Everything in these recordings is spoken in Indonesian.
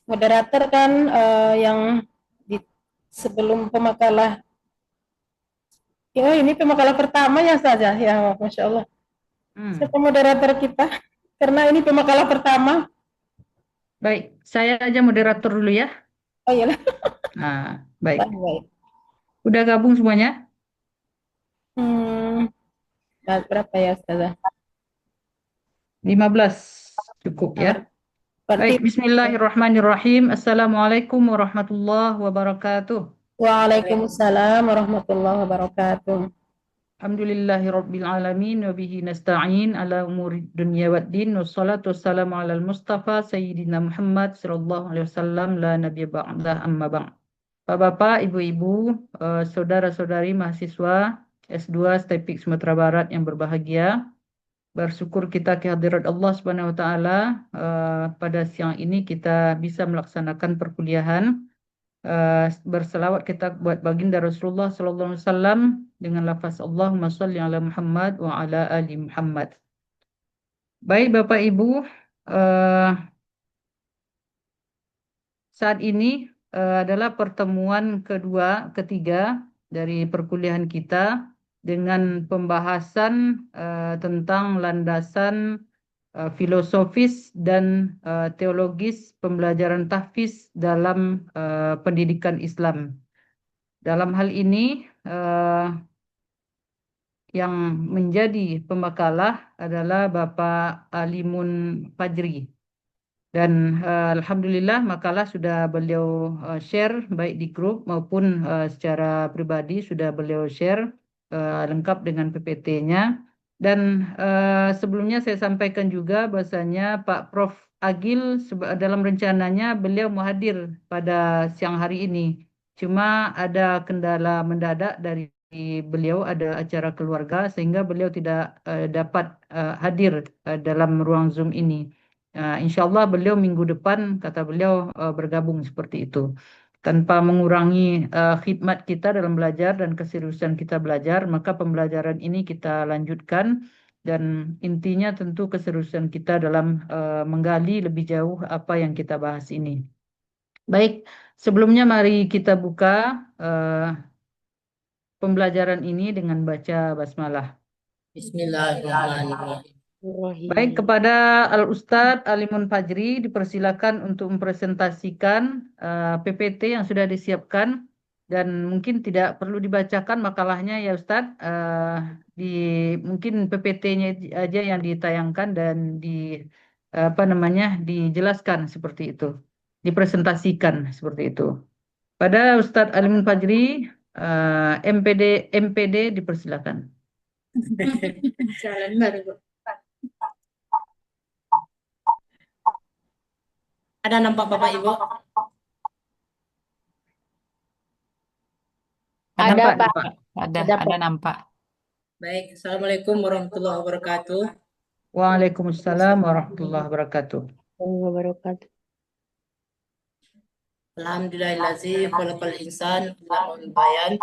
moderator kan yang di, sebelum pemakalah. Ya, ini pemakalah pertama ya saja ya, Masya Allah. Hmm. Siapa moderator kita? Karena ini pemakalah pertama. Baik, saya aja moderator dulu ya. Oh iya, Nah, baik. baik, baik. Udah gabung semuanya? Hmm, berapa ya Ustazah? 15. Cukup ya. Nah, berarti Baik, bismillahirrahmanirrahim. Assalamualaikum warahmatullahi wabarakatuh. Waalaikumsalam warahmatullahi wabarakatuh. Alhamdulillahirabbil alamin wa bihi nasta'in ala umuri dunya waddin wassalatu wassalamu alal mustafa sayyidina Muhammad sallallahu alaihi wasallam la nabiyya ba'dah amma ba'd. Bapak-bapak, ibu-ibu, saudara-saudari mahasiswa S2 STEPIK Sumatera Barat yang berbahagia, bersyukur kita kehadirat Allah Subhanahu wa taala pada siang ini kita bisa melaksanakan perkuliahan berselawat kita buat baginda Rasulullah sallallahu alaihi wasallam dengan lafaz Allahumma shalli ala Muhammad wa ala ali Muhammad. Baik Bapak Ibu, eh, saat ini adalah pertemuan ketiga dari perkuliahan kita dengan pembahasan tentang landasan filosofis dan teologis pembelajaran tahfiz dalam pendidikan Islam. Dalam hal ini yang menjadi pembakalah adalah Bapak Alimun Fajri. Dan Alhamdulillah makalah sudah beliau share baik di grup maupun secara pribadi sudah beliau share lengkap dengan PPT-nya. Dan sebelumnya saya sampaikan juga bahwasanya Pak Prof. Agil dalam rencananya beliau mau hadir pada siang hari ini. Cuma ada kendala mendadak dari beliau, ada acara keluarga sehingga beliau tidak dapat hadir dalam ruang Zoom ini. Insya Allah beliau minggu depan, kata beliau, bergabung seperti itu. Tanpa mengurangi khidmat kita dalam belajar dan keseriusan kita belajar, maka pembelajaran ini kita lanjutkan. Dan intinya tentu keseriusan kita dalam menggali lebih jauh apa yang kita bahas ini. Baik, sebelumnya mari kita buka pembelajaran ini dengan baca basmalah. Bismillahirrahmanirrahim. Baik, kepada Al-Ustadz Alimun Fajri dipersilakan untuk mempresentasikan PPT yang sudah disiapkan dan mungkin tidak perlu dibacakan makalahnya ya Ustadz. Mungkin PPT-nya aja yang ditayangkan dan dijelaskan seperti itu, dipresentasikan seperti itu. Pada Ustadz Alimun Fajri, MPD dipersilakan. Jalan baru, Bu. Ada nampak Bapak Ibu? Ada, Nampak, Pak. Pak. Ada nampak. Baik, Assalamualaikum warahmatullahi wabarakatuh. Waalaikumsalam warahmatullahi wabarakatuh. Wabarakatuh. Alhamdulillahillazi khalaqal insan lamul bayan.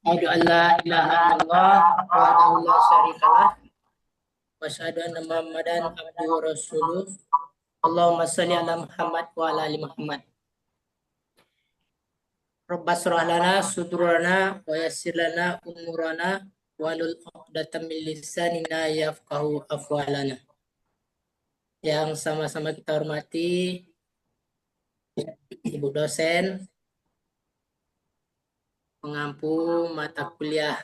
Asyhadu an la ilaha illallah wahdahu la syarikalah wa asyhadu anna Muhammadan abduhu wa rasuluh. Allahumma shalli ala Muhammad wa ala ali Muhammad. Rabbas shrah lana sudurana wa yassir lana umurana walul 'uqdatam min lisanina yafqahu aqwalana. Yang sama-sama kita hormati Ibu dosen pengampu mata kuliah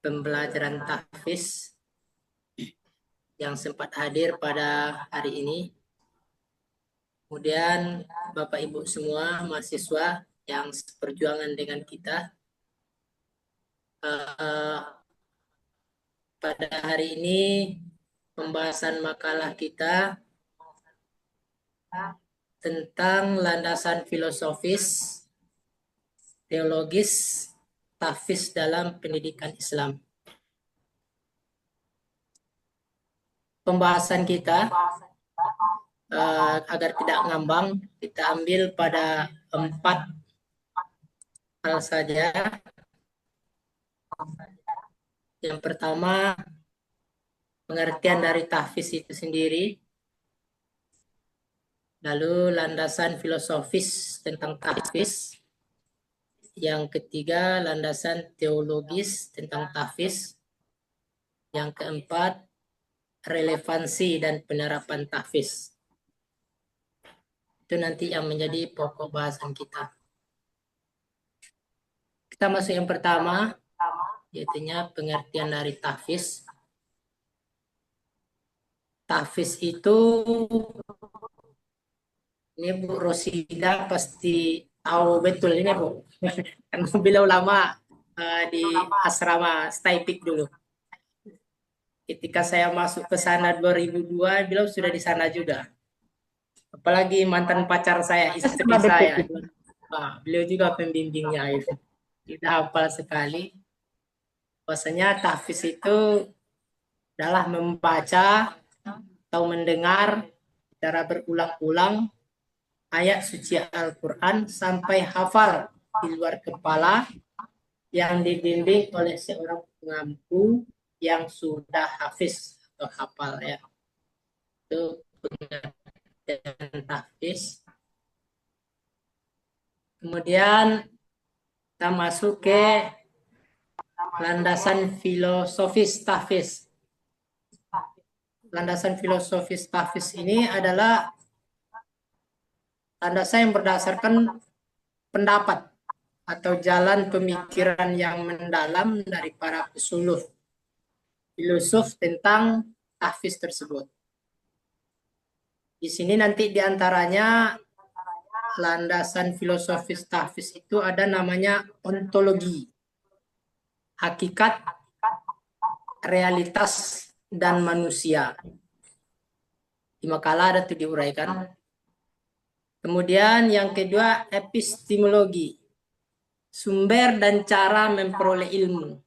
pembelajaran tahfiz yang sempat hadir pada hari ini. Kemudian Bapak Ibu semua mahasiswa yang seperjuangan dengan kita. Pada hari ini pembahasan makalah kita tentang landasan filosofis, teologis, tahfiz dalam pendidikan Islam. Pembahasan kita agar tidak ngambang, kita ambil pada 4 hal saja. Yang pertama, pengertian dari tahfiz itu sendiri. Lalu landasan filosofis tentang tahfiz. Yang ketiga, landasan teologis tentang tahfiz. Yang keempat, relevansi dan penerapan tahfiz. Itu nanti yang menjadi pokok bahasan kita. Kita masuk yang pertama, yaitu pengertian dari tahfiz. Tahfiz itu, ini Bu Rosida pasti tahu betul ini Bu. Karena beliau lama di asrama Staipik dulu. Ketika saya masuk ke sana 2002, beliau sudah di sana juga. Apalagi mantan pacar saya, istri saya. Beliau juga pembimbingnya itu. Kita hafal sekali. Bahwasanya tahfiz itu adalah membaca atau mendengar secara berulang-ulang ayat suci Al-Quran sampai hafal di luar kepala yang dibimbing oleh seorang pengampu yang sudah hafiz atau hafal ya. Itu pengertian tahfiz. Kemudian kita masuk ke landasan filosofis tahfiz. Landasan filosofis tahfiz ini adalah landasan yang berdasarkan pendapat atau jalan pemikiran yang mendalam dari para filosof tentang tahfiz tersebut. Di sini nanti diantaranya landasan filosofis tahfiz itu ada namanya ontologi, hakikat, realitas, dan manusia. Di makalah ada itu diuraikan. Kemudian yang kedua epistemologi, sumber dan cara memperoleh ilmu.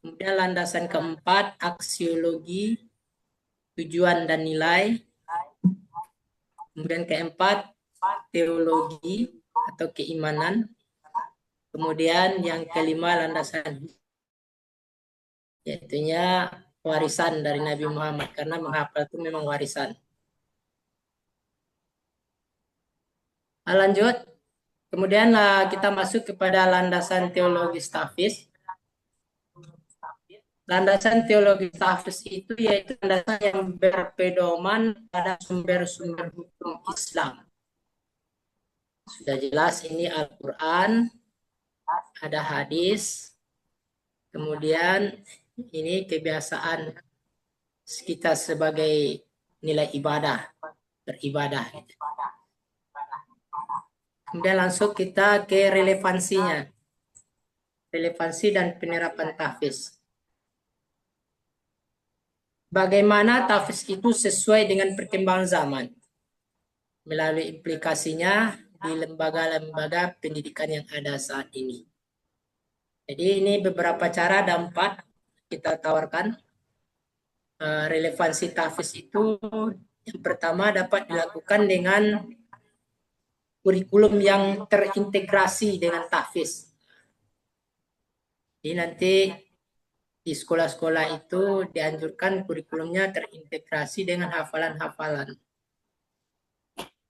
Kemudian landasan keempat aksiologi, tujuan dan nilai. Kemudian keempat teologi atau keimanan. Kemudian yang kelima landasan, yaitunya warisan dari Nabi Muhammad, karena menghafal itu memang warisan. Lanjut, kemudian kita masuk kepada landasan teologis tahfiz. Landasan teologis tahfiz itu yaitu landasan yang berpedoman pada sumber-sumber hukum Islam. Sudah jelas ini Al-Quran, ada hadis, kemudian ini kebiasaan kita sebagai nilai ibadah, beribadah. Kemudian langsung kita ke relevansinya. Relevansi dan penerapan tahfiz. Bagaimana tahfiz itu sesuai dengan perkembangan zaman? Melalui implikasinya di lembaga-lembaga pendidikan yang ada saat ini. Jadi ini beberapa cara dan 4 kita tawarkan. Relevansi tahfiz itu yang pertama dapat dilakukan dengan kurikulum yang terintegrasi dengan tahfiz. Jadi nanti di sekolah-sekolah itu dianjurkan kurikulumnya terintegrasi dengan hafalan-hafalan.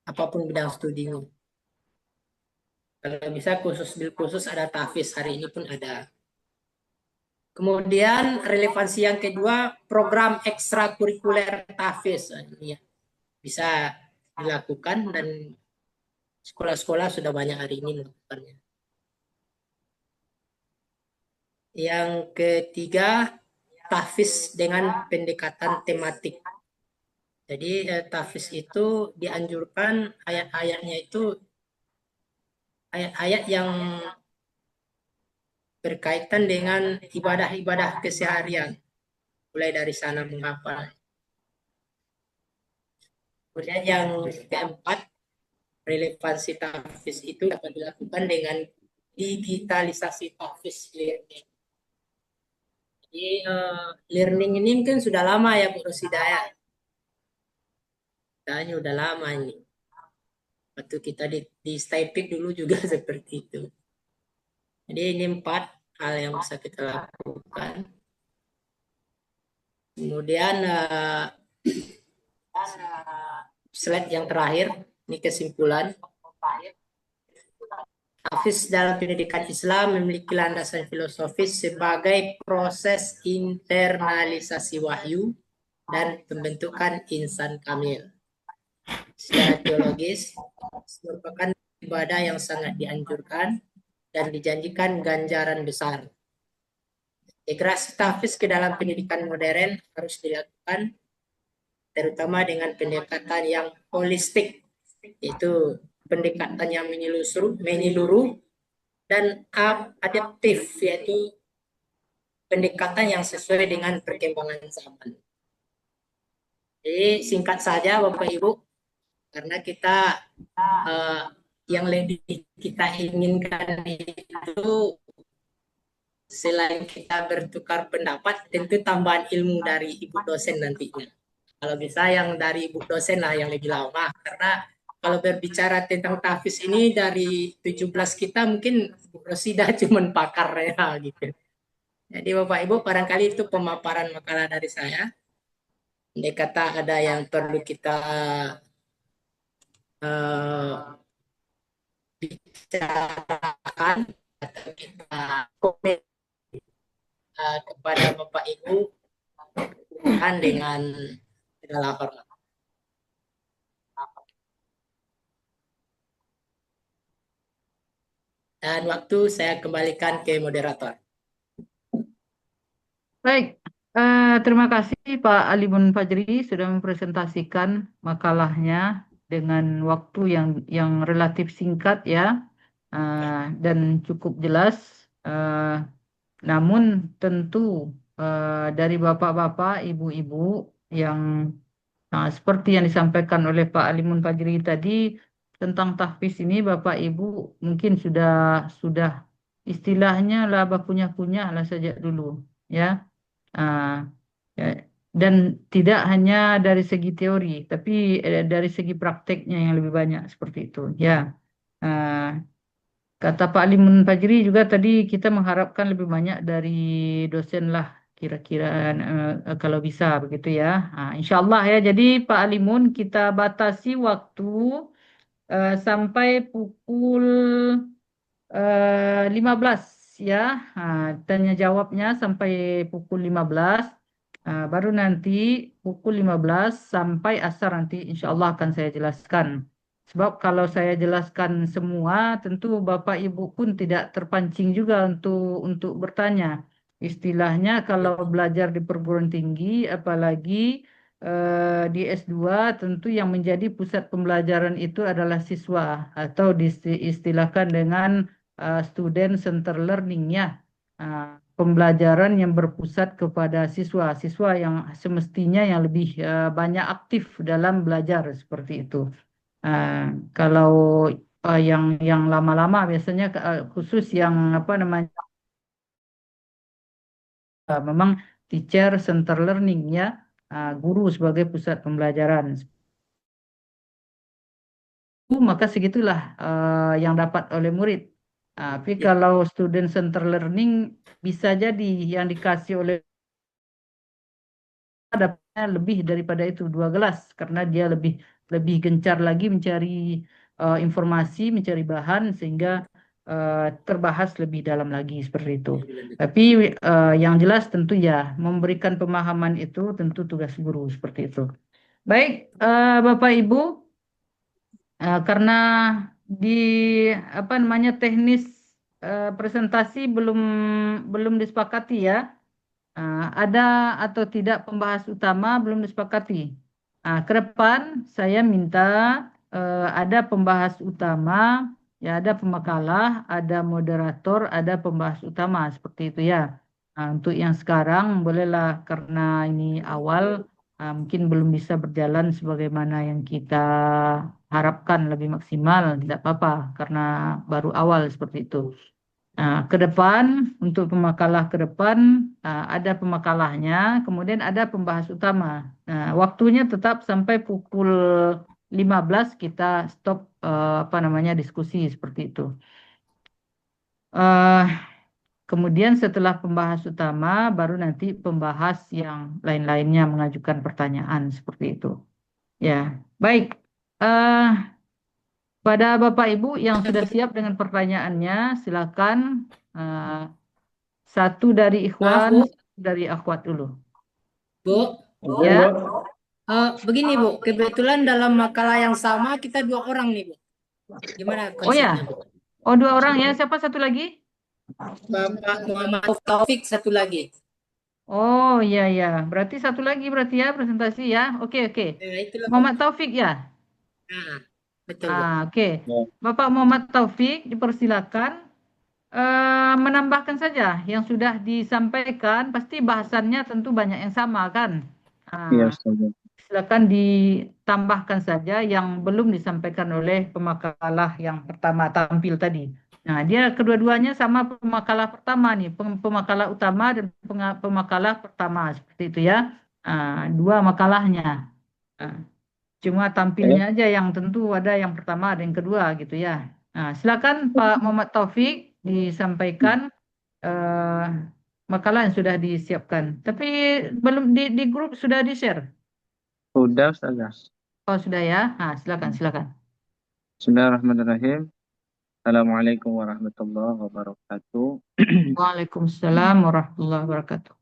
Apapun bidang studinya. Kalau bisa khusus bil khusus ada tahfiz, hari ini pun ada. Kemudian relevansi yang kedua, program ekstrakurikuler tahfiz. Ini bisa dilakukan dan sekolah-sekolah sudah banyak hari ini melakukannya. Yang ketiga, tahfiz dengan pendekatan tematik. Jadi tahfiz itu dianjurkan ayat-ayatnya itu ayat-ayat yang berkaitan dengan ibadah-ibadah keseharian. Mulai dari sana menghafal. Kemudian yang keempat, relevansi tahfiz itu dapat dilakukan dengan digitalisasi tahfiz learning. Jadi learning ini mungkin sudah lama ya Bu Rosida ya. Tanya udah lama ini. Waktu kita di Staipik dulu juga seperti itu. Jadi ini 4 hal yang bisa kita lakukan. Kemudian slide yang terakhir, ini kesimpulan. Hafiz dalam pendidikan Islam memiliki landasan filosofis sebagai proses internalisasi wahyu dan pembentukan insan kamil. Secara teologis, merupakan ibadah yang sangat dianjurkan dan dijanjikan ganjaran besar. Integrasi tahfiz ke dalam pendidikan modern harus dilakukan, terutama dengan pendekatan yang holistik, yaitu pendekatan yang menyeluruh dan adaptif, yaitu pendekatan yang sesuai dengan perkembangan zaman. Jadi singkat saja Bapak Ibu, karena kita yang lebih kita inginkan itu selain kita bertukar pendapat, tentu tambahan ilmu dari ibu dosen nantinya. Kalau bisa yang dari ibu dosen lah yang lebih lama, karena kalau berbicara tentang tahfiz ini dari 17 kita mungkin Bu Rosida cuma pakarnya gitu. Jadi Bapak Ibu, barangkali itu pemaparan makalah dari saya. Andai kata ada yang perlu kita bicarakan atau kita komen kepada Bapak Ibu dengan segala hormat. Dan waktu saya kembalikan ke moderator. Baik, terima kasih Pak Alimun Fajri sudah mempresentasikan makalahnya dengan waktu yang relatif singkat ya, dan cukup jelas. Namun tentu dari bapak-bapak, ibu-ibu yang seperti yang disampaikan oleh Pak Alimun Fajri tadi tentang tahfiz ini, Bapak Ibu mungkin sudah istilahnya laba kunyah-kunyah lah sejak dulu ya. Ah, ya. Dan tidak hanya dari segi teori, tapi dari segi prakteknya yang lebih banyak seperti itu ya. Ah, Kata Pak Limun Fajri juga tadi kita mengharapkan lebih banyak dari dosen lah kira-kira kalau bisa begitu ya. Insya Allah ya. Jadi Pak Alimun kita batasi waktu sampai pukul 15 ya. Tanya jawabnya sampai pukul 15. Baru nanti pukul 15 sampai asar nanti insya Allah akan saya jelaskan. Sebab kalau saya jelaskan semua, tentu Bapak Ibu pun tidak terpancing juga untuk bertanya. Istilahnya kalau belajar di perguruan tinggi, apalagi di S2, tentu yang menjadi pusat pembelajaran itu adalah siswa atau diistilahkan dengan student center learning ya. Pembelajaran yang berpusat kepada siswa yang semestinya yang lebih banyak aktif dalam belajar seperti itu. Kalau yang lama-lama biasanya khusus yang apa namanya memang teacher center learning ya, guru sebagai pusat pembelajaran. Maka segitulah yang dapat oleh murid. Tapi kalau student center learning bisa jadi yang dikasih oleh dapatnya lebih daripada itu 2 gelas karena dia lebih gencar lagi mencari informasi, mencari bahan sehingga terbahas lebih dalam lagi seperti itu. Tapi yang jelas tentu ya memberikan pemahaman itu tentu tugas guru seperti itu. Baik, Bapak Ibu, karena di apa namanya teknis presentasi belum disepakati ya. Ada atau tidak pembahas utama belum disepakati. Ke depan saya minta ada pembahas utama, ya ada pemakalah, ada moderator, ada pembahas utama seperti itu ya. Untuk yang sekarang bolehlah karena ini awal, mungkin belum bisa berjalan sebagaimana yang kita harapkan lebih maksimal, tidak apa-apa karena baru awal seperti itu. Ke depan, untuk pemakalah ke depan, ada pemakalahnya, kemudian ada pembahas utama. Waktunya tetap sampai pukul 15 kita stop apa namanya diskusi seperti itu. Kemudian setelah pembahas utama, baru nanti pembahas yang lain-lainnya mengajukan pertanyaan seperti itu. Ya, baik. Eh, pada Bapak Ibu yang sudah siap dengan pertanyaannya, silakan. Satu dari Maaf ikhwan, Bu, satu dari akhwat dulu. Bu. Ya, Begini Bu, kebetulan dalam makalah yang sama kita 2 orang nih Bu. Gimana oh konsepnya ya, Bu? oh 2 orang ya. Siapa satu lagi? Bapak Muhammad Taufik satu lagi. Oh iya ya, berarti satu lagi berarti ya presentasi ya. Oke oke. Itulah Bu. Muhammad Taufik ya. Nah, betul Bu. Oke. Bapak Muhammad Taufik dipersilakan menambahkan saja yang sudah disampaikan. Pasti bahasannya tentu banyak yang sama kan. Iya, Ah, Ustazah. silakan ditambahkan saja yang belum disampaikan oleh pemakalah yang pertama tampil tadi. Nah, dia kedua-duanya sama pemakalah pertama nih, pemakalah utama dan pemakalah pertama seperti itu ya. 2 makalahnya. Ah, cuma tampilnya aja yang tentu ada yang pertama dan yang kedua gitu ya. Nah, silakan Pak Muhammad Taufik disampaikan eh, makalah yang sudah disiapkan. Tapi belum di grup sudah di-share. Udah, Ustazah. Oh, sudah ya. Nah, silakan silakan. Bismillahirrahmanirrahim. Assalamualaikum warahmatullahi wabarakatuh. Waalaikumsalam warahmatullahi wabarakatuh.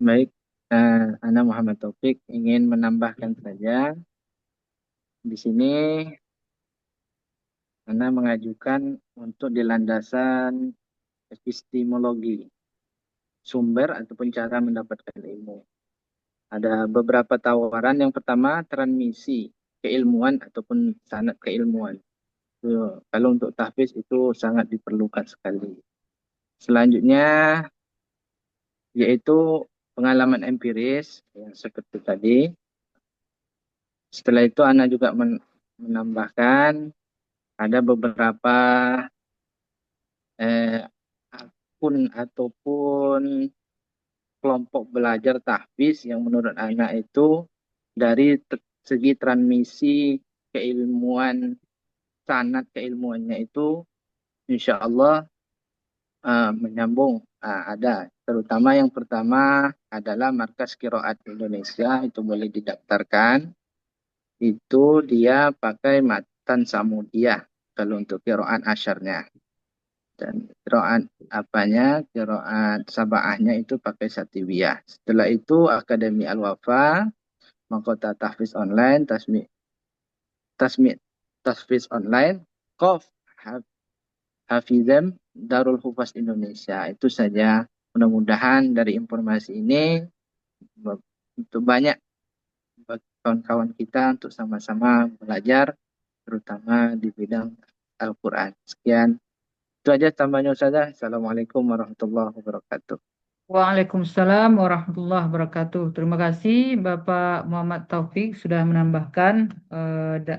Baik, Ana Muhammad Taufik ingin menambahkan saja di sini Ana mengajukan untuk di landasan epistemologi, sumber ataupun cara mendapatkan ilmu. Ada beberapa tawaran. Yang pertama, transmisi keilmuan ataupun sanad keilmuan. Kalau untuk tahfiz itu sangat diperlukan sekali. Selanjutnya yaitu pengalaman empiris yang seperti tadi. Setelah itu Ana juga menambahkan ada beberapa akun ataupun kelompok belajar tahfiz yang menurut Ana itu dari segi transmisi keilmuan, sanad keilmuannya itu insya Allah menyambung. Ada, terutama yang pertama adalah Markas Qiraat Indonesia, itu boleh didaftarkan. Itu dia pakai matan Samudiyah kalau untuk qiraat asyarnya. Dan qiraat qiraat sabaahnya itu pakai Satibiyah. Setelah itu Akademi Al-Wafa, Mahkota Tahfiz Online, Tahfiz Online, Qaf Hafizem Darul Hufaz Indonesia. Itu saja. Mudah-mudahan dari informasi ini untuk banyak kawan-kawan kita untuk sama-sama belajar, terutama di bidang Al-Quran. Sekian. Itu aja tambahnya Ustazah. Assalamualaikum warahmatullahi wabarakatuh. Waalaikumsalam warahmatullahi wabarakatuh. Terima kasih Bapak Muhammad Taufik sudah menambahkan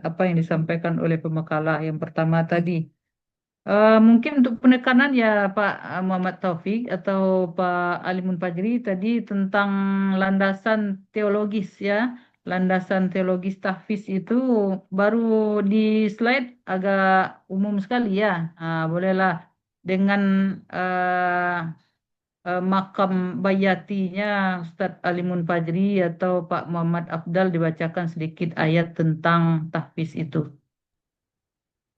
apa yang disampaikan oleh pemakalah yang pertama tadi. Mungkin untuk penekanan ya Pak Muhammad Taufik atau Pak Alimun Fajri tadi tentang landasan teologis ya, landasan teologis tahfiz itu baru di slide agak umum sekali ya. Bolehlah dengan makam bayatinya Ustadz Alimun Fajri atau Pak Muhammad Afdal dibacakan sedikit ayat tentang tahfiz itu.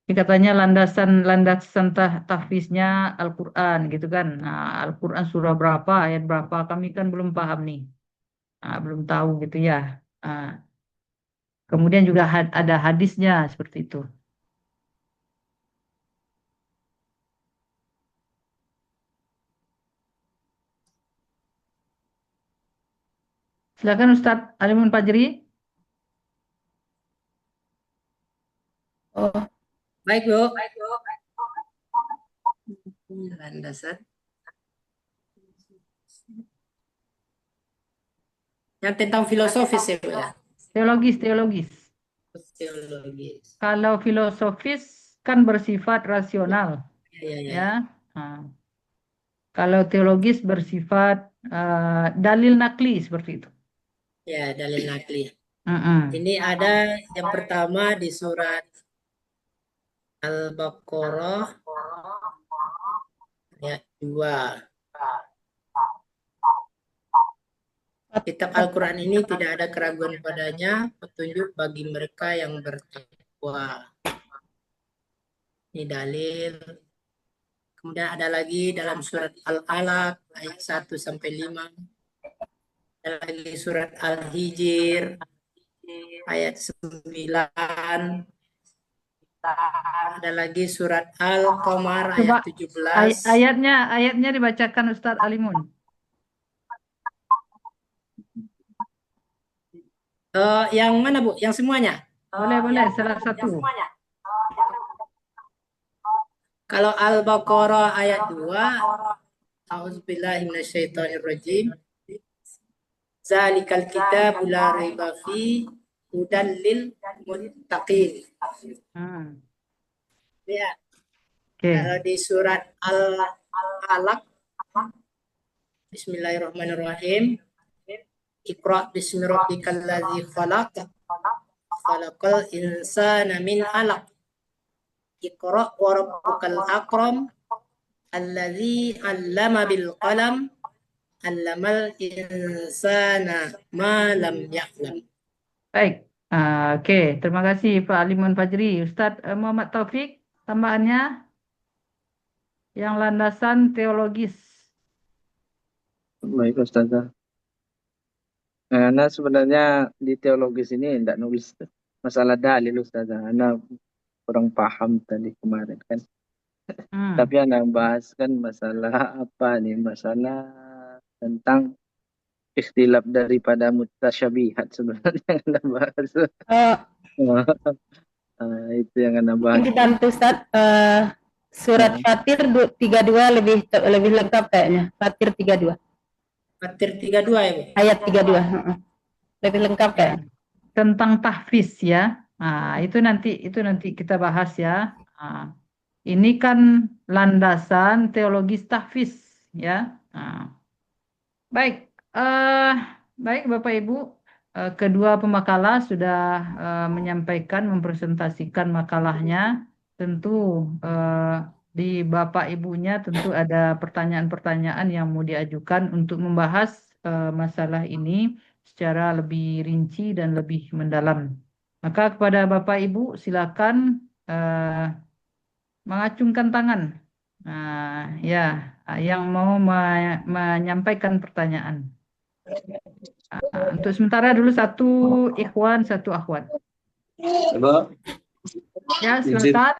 Ini katanya landasan tahfiznya Al-Quran gitu kan. Nah, Al-Quran surah berapa, ayat berapa, kami kan belum paham nih. Nah, belum tahu gitu ya. Nah, kemudian juga ada hadisnya seperti itu. Silakan Ustadz Alimun Fajri. Oh, baik Bu. Landasan. Yang tentang filosofis ya Bu ya. Teologis. Teologis. Kalau filosofis kan bersifat rasional, Ya. ya. Nah, kalau teologis bersifat dalil nakli seperti itu. Ya, dalil nakli. Mm-mm. Ini ada yang pertama di surat Al-Baqarah ayat 2. Kitab Al-Quran ini tidak ada keraguan padanya, petunjuk bagi mereka yang bertakwa. Ini dalil. Kemudian ada lagi dalam surat Al-Alaq ayat 1 sampai 5. Ada lagi surat Al-Hijr ayat 9. Ada lagi surat Al-Qamar Coba ayat 17. ayatnya dibacakan Ustadz Alimun. Yang mana, Bu? Yang semuanya? Boleh, salah satu. Kalau Al-Baqarah ayat 2, A'udzubillahi minasyaitonirrajim. Zalikal kitabu la raiba fi hudan lil muttaqin. Ya. Oke. Kalau di surat Al-Alaq, Bismillahirrahmanirrahim. Iqra bismi rabbikal ladzi khalaq. Khalaqal insana min 'alaq. Iqra wa rabbukal akram. Alladzi 'allama bil qalam. 'Allamal insana ma lam ya'lam. Baik. Oke, terima kasih Pak Alimun Fajri. Ustadz Muhammad Taufik, tambahannya yang landasan teologis. Baik Ustazah. Nah, sebenarnya di teologis ini tidak nulis masalah dalil Ustazah. Ana kurang paham tadi kemarin kan. Tapi Ana bahas kan masalah apa nih? Masalah tentang ikhtilaf daripada mutasyabihat sebenarnya Ana bahas. Itu yang Ana bahas. Dibantu Ustaz, surat Fatir 32 lebih lengkap kayaknya. Fatir 32. Fatir 32 ya, Bu? Ayat 32. Lebih lengkap kayaknya. Tentang tahfiz ya. Itu nanti kita bahas ya. Ini kan landasan teologis tahfiz ya. Baik, baik Bapak Ibu, kedua pemakalah sudah menyampaikan, mempresentasikan makalahnya. Tentu di Bapak Ibunya tentu ada pertanyaan-pertanyaan yang mau diajukan untuk membahas masalah ini secara lebih rinci dan lebih mendalam. Maka kepada Bapak Ibu silakan mengacungkan tangan. Ya, yang mau menyampaikan pertanyaan. Untuk sementara dulu satu ikhwan, satu akhwat. Ya, silakan.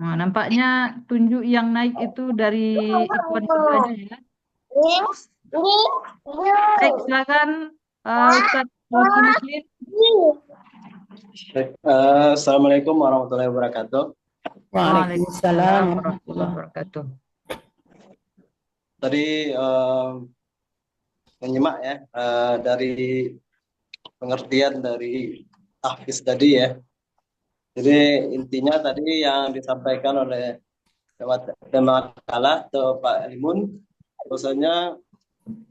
Nampaknya tunjuk yang naik itu dari ikhwan itu aja ya. Baik, silakan Ustaz Muslim. Assalamualaikum warahmatullahi wabarakatuh. Waalaikumsalam warahmatullahi wabarakatuh. Tadi menyimak ya dari pengertian dari tahfiz tadi ya. Jadi intinya tadi yang disampaikan oleh makalah atau Pak Alimun, bahwasanya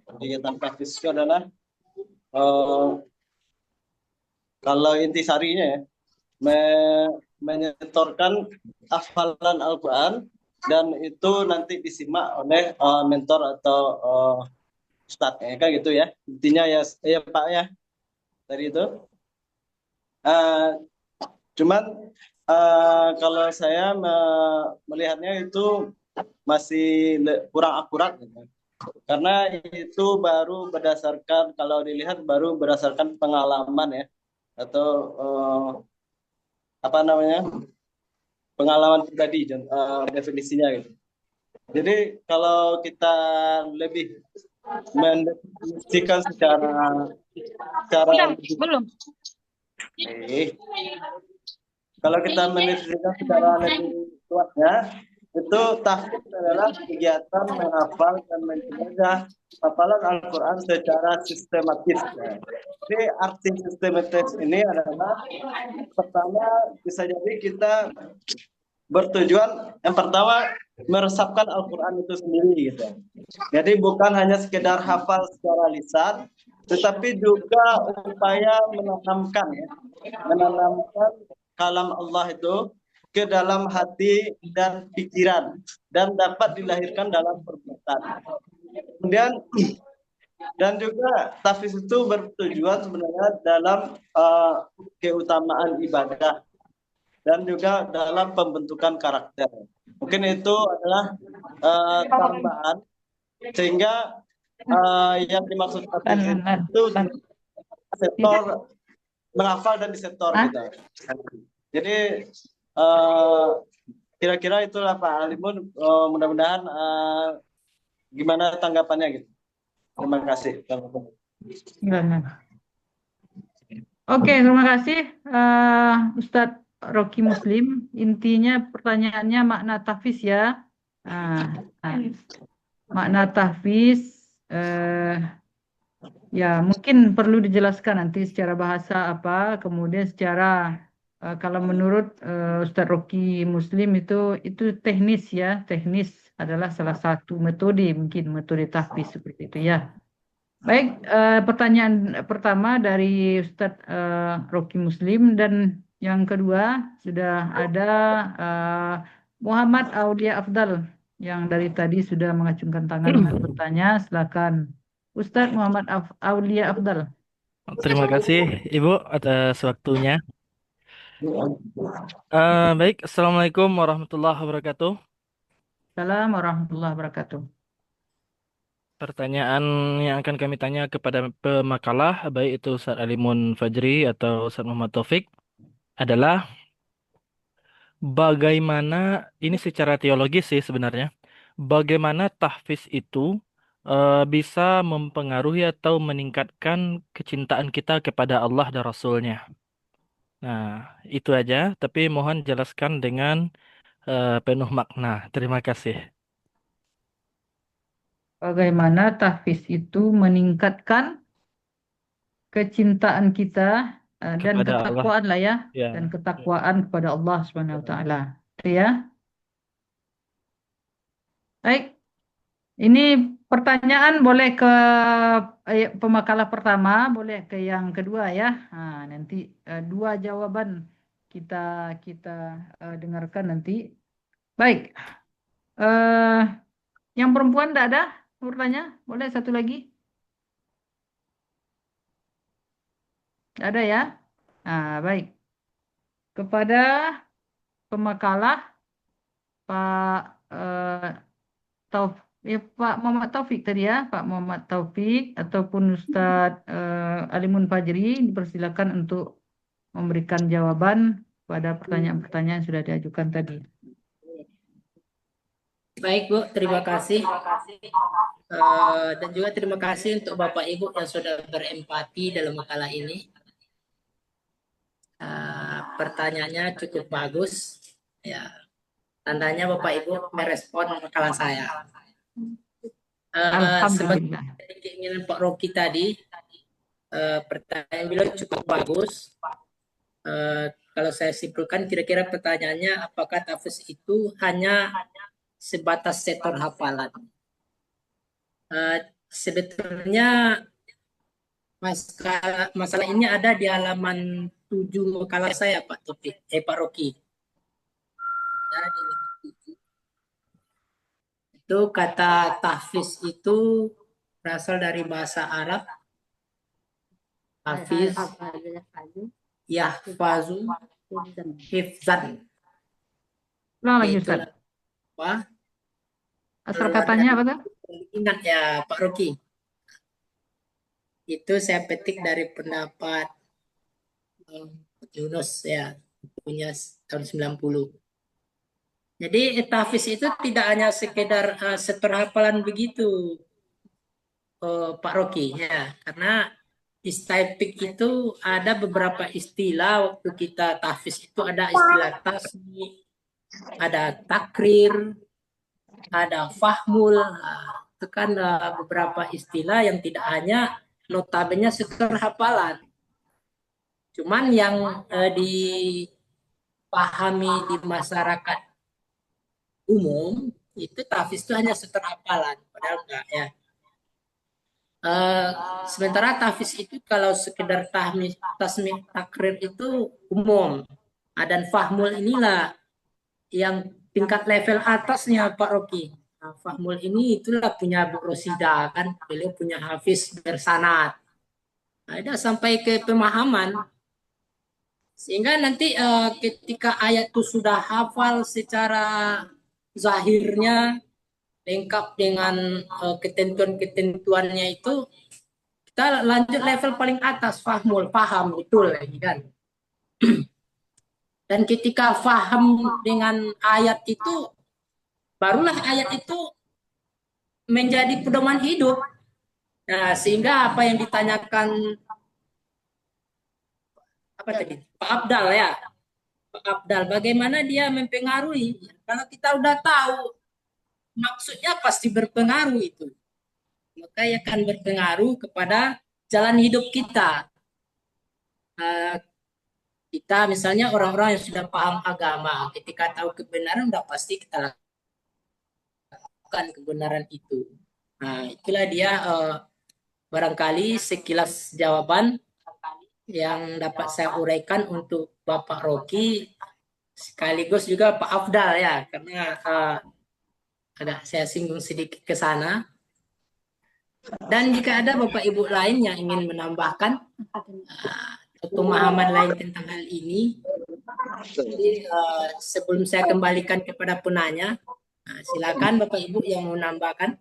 kegiatan tahfiz itu adalah kalau intisarinya ya, menyetorkan hafalan Al-Quran dan itu nanti disimak oleh mentor atau ustadz ya, kan gitu ya. Intinya ya Pak ya tadi itu. Cuman kalau saya melihatnya itu masih kurang akurat gitu. Karena itu baru berdasarkan, kalau dilihat baru berdasarkan pengalaman ya, atau pengalaman pribadi definisinya gitu. Jadi kalau kita lebih mendefinisikan secara belum. Kalau kita mendefinisikan secara lebih luasnya, itu tahfiz adalah kegiatan menghafal dan menjaga hafalan Al-Quran secara sistematis. Jadi arti sistematis ini adalah pertama bisa jadi kita bertujuan yang pertama meresapkan Al-Quran itu sendiri gitu. Jadi bukan hanya sekedar hafal secara lisan, tetapi juga upaya menanamkan kalam Allah itu ke dalam hati dan pikiran dan dapat dilahirkan dalam perbuatan. Kemudian dan juga tahfiz itu bertujuan sebenarnya dalam keutamaan ibadah dan juga dalam pembentukan karakter. Mungkin itu adalah tambahan sehingga yang dimaksud tahfiz itu sektor menghafal dan disetor gitu. Jadi kira-kira itulah Pak Alimun, mudah-mudahan gimana tanggapannya gitu. Terima kasih. Oke, terima kasih Ustadz Rocky Muslim. Intinya pertanyaannya makna tahfiz ya. Makna tahfiz ya mungkin perlu dijelaskan nanti secara bahasa apa, kemudian secara kalau menurut Ustadz Rocky Muslim itu teknis ya, teknis adalah salah satu metode, mungkin metode tahfiz seperti itu ya. Baik, pertanyaan pertama dari Ustadz Rocky Muslim, dan yang kedua sudah ada Muhammad Aulia Afdal yang dari tadi sudah mengacungkan tangan untuk bertanya. Silakan Ustadz Muhammad Aulia Afdal. Terima kasih Ibu atas waktunya. Baik, Assalamualaikum warahmatullahi wabarakatuh. Assalamualaikum warahmatullahi wabarakatuh. Pertanyaan yang akan kami tanya kepada pemakalah, baik itu Ustaz Alimun Fajri atau Ustaz Muhammad Taufik, adalah bagaimana, ini secara teologis sih sebenarnya, bagaimana tahfiz itu bisa mempengaruhi atau meningkatkan kecintaan kita kepada Allah dan Rasul-Nya. Nah, itu aja, tapi mohon jelaskan dengan penuh makna. Terima kasih. Bagaimana tahfiz itu meningkatkan kecintaan kita dan Kepada Allah. ketakwaan lah ya, Ya. dan ketakwaan kepada Allah Subhanahu wa taala. Itu ya. Baik. Ini pertanyaan boleh ke pemakalah pertama, boleh ke yang kedua ya. Nah, nanti dua jawaban kita dengarkan nanti. Baik. Yang perempuan tidak ada bertanya? Boleh satu lagi? Tidak ada ya? Nah, baik. Kepada pemakalah Pak Muhammad Taufik tadi ya, Pak Muhammad Taufik ataupun Ustadz Alimun Fajri, dipersilakan untuk memberikan jawaban pada pertanyaan-pertanyaan yang sudah diajukan tadi. Baik Bu, terima kasih. Dan juga terima kasih untuk Bapak Ibu yang sudah berempati dalam makalah ini. Pertanyaannya cukup bagus. Ya, tandanya Bapak Ibu merespon makalah saya. Seperti keinginan Pak Rocky tadi, pertanyaan beliau cukup bagus. Kalau saya simpulkan, kira-kira pertanyaannya, apakah tahfiz itu hanya sebatas setor hafalan? Sebetulnya masalah ini ada di halaman 7 makalah saya, Pak Rocky. Itu kata tahfiz itu berasal dari bahasa Arab. Hafiz, yahfazu, hifzan. Lagi Ustaz. Apa? Asal katanya apa tuh? Ingat ya Pak Rocky. Itu saya petik dari pendapat Yunus ya, punya tahun 90. Jadi tahfiz itu tidak hanya sekedar setor hafalan begitu, Pak Rocky ya, karena istaifik itu ada beberapa istilah waktu kita tahfiz itu, ada istilah tasmi, ada takrir, ada fahmul. Itu kan beberapa istilah yang tidak hanya notabene setor hafalan. Cuman yang dipahami di masyarakat umum itu tahfiz itu hanya setor hafalan, padahal enggak ya. Sementara tahfiz itu kalau sekedar tasmi takrir itu umum. Dan fahmul inilah yang tingkat level atasnya Pak Rocky. Nah, Fahmul ini itulah punya Bu Rosida kan, beliau punya hafiz bersanad. Nah, itu sampai ke pemahaman sehingga nanti ketika ayat itu sudah hafal secara zahirnya lengkap dengan ketentuan-ketentuannya itu, kita lanjut level paling atas, fahmul, paham betul lagi kan. Dan ketika faham dengan ayat itu, barulah ayat itu menjadi pedoman hidup. Nah, sehingga apa yang ditanyakan apa tadi? Pak Abdal ya. Pak Abdal, bagaimana dia mempengaruhi? Kalau kita udah tahu maksudnya pasti berpengaruh itu. Maka akan berpengaruh kepada jalan hidup kita. Kita misalnya orang-orang yang sudah paham agama, ketika tahu kebenaran udah pasti kita lakukan kebenaran itu. Nah, itulah dia barangkali sekilas jawaban yang dapat saya uraikan untuk Bapak Rocky, sekaligus juga Pak Afdal ya, karena agak saya singgung sedikit ke sana. Dan jika ada Bapak Ibu lain yang ingin menambahkan pemahaman lain tentang hal ini, jadi, sebelum saya kembalikan kepada penanya, silakan Bapak Ibu yang mau menambahkan.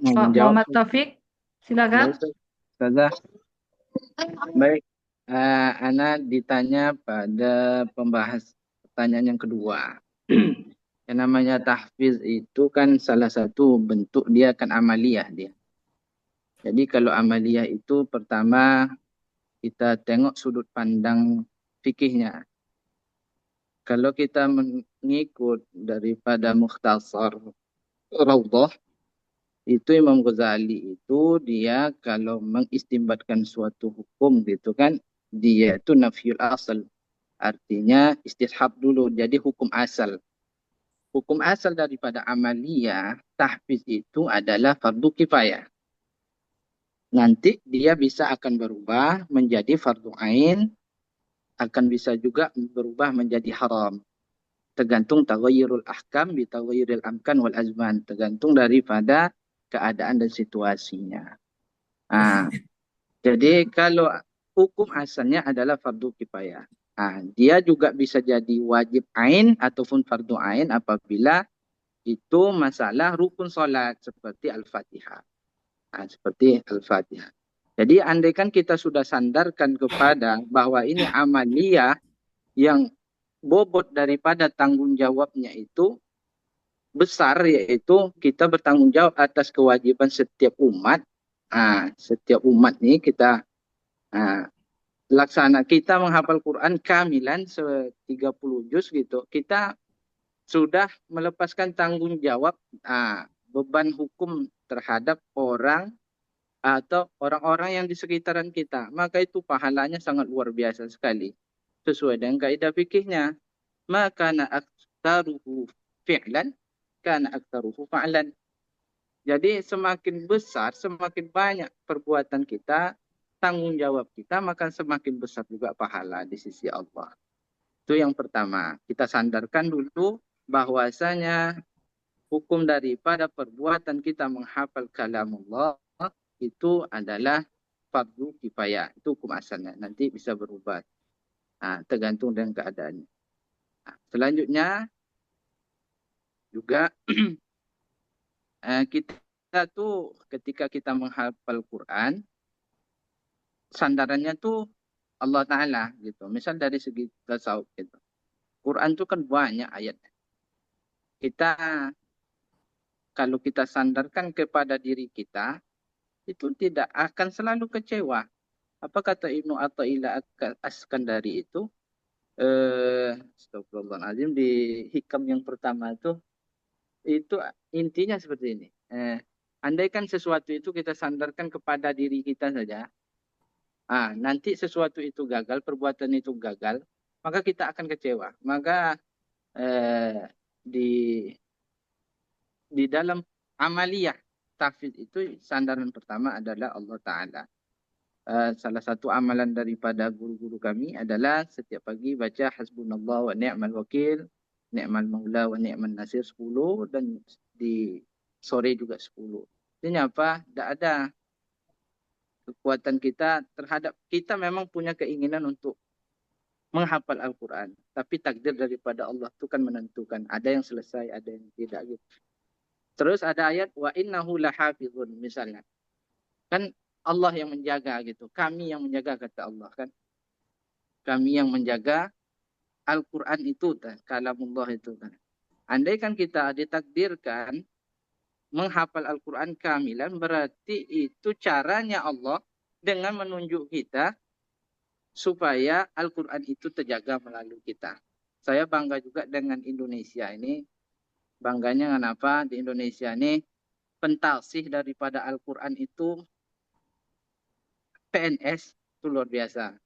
Pak Muhammad Taufik, silakan. Ustazah. Baik, Ana ditanya pada pertanyaan yang kedua. Yang namanya tahfiz itu kan salah satu bentuk dia kan amaliyah dia. Jadi kalau amaliyah itu pertama kita tengok sudut pandang fikihnya. Kalau kita mengikut daripada Mukhtasar Raudhah, itu Imam Ghazali itu dia kalau mengistimbatkan suatu hukum gitu kan, dia itu nafyul asal. Artinya istishab dulu, jadi hukum asal. Hukum asal daripada amaliyah, tahfiz itu adalah fardu kifayah. Nanti dia bisa akan berubah menjadi fardu ain, akan bisa juga berubah menjadi haram. Tergantung taghayyurul ahkam bi taghayyuril amkan wal azman. Tergantung daripada keadaan dan situasinya. Jadi kalau hukum asalnya adalah fardu kifayah. Dia juga bisa jadi wajib ain ataupun fardu ain apabila itu masalah rukun solat seperti Al-Fatihah. Seperti Al-Fatihah. Jadi andaikan kita sudah sandarkan kepada bahwa ini amaliyah yang bobot daripada tanggung jawabnya itu besar, yaitu kita bertanggung jawab atas kewajiban setiap umat. Setiap umat ini kita laksana, kita menghafal Quran kamilan 30 juz gitu. Kita sudah melepaskan tanggung jawab beban hukum terhadap orang atau orang-orang yang di sekitaran kita. Maka itu pahalanya sangat luar biasa sekali. Sesuai dengan kaidah fikihnya. Maka na aktaruhu fi'lan, kana aktaruhu fa'lan. Jadi semakin besar, semakin banyak perbuatan kita, tanggung jawab kita, maka semakin besar juga pahala di sisi Allah. Itu yang pertama. Kita sandarkan dulu bahwasanya hukum daripada perbuatan kita menghafal kalamullah itu adalah fardu kifayah. Itu hukum asalnya. Nanti bisa berubah. Tergantung dengan keadaannya. Selanjutnya juga kita tuh ketika kita menghafal Quran, sandarannya tuh Allah Ta'ala gitu. Misal dari segi tasawuf gitu. Quran tuh kan banyak ayatnya. Kalau kita sandarkan kepada diri kita, itu tidak akan selalu kecewa. Apa kata Ibnu Athaillah As-Sakandari itu? Astagfirullahaladzim, di hikam yang pertama itu intinya seperti ini. Andaikan sesuatu itu kita sandarkan kepada diri kita saja, nanti sesuatu itu gagal, perbuatan itu gagal, maka kita akan kecewa. Maka di dalam amaliyah tahfiz itu sandaran pertama adalah Allah Ta'ala. Salah satu amalan daripada guru-guru kami adalah setiap pagi baca hasbunallah wa ni'mal wakil, ni'mal maula wa ni'man nasir 10, dan di sore juga 10. Artinya apa? Tidak ada kekuatan kita terhadap, kita memang punya keinginan untuk menghafal Al-Quran. Tapi takdir daripada Allah itu kan menentukan. Ada yang selesai, ada yang tidak gitu. Terus ada ayat wa innahu lahafizun misalnya. Kan Allah yang menjaga gitu. Kami yang menjaga kata Allah kan. Kami yang menjaga Al-Quran itu kan. Kalamullah itu kan. Andai kan kita ditakdirkan menghafal Al-Quran kamilan, berarti itu caranya Allah dengan menunjuk kita supaya Al-Quran itu terjaga melalui kita. Saya bangga juga dengan Indonesia ini. Bangganya kenapa? Di Indonesia ini pentasih daripada Al-Quran itu PNS itu luar biasa.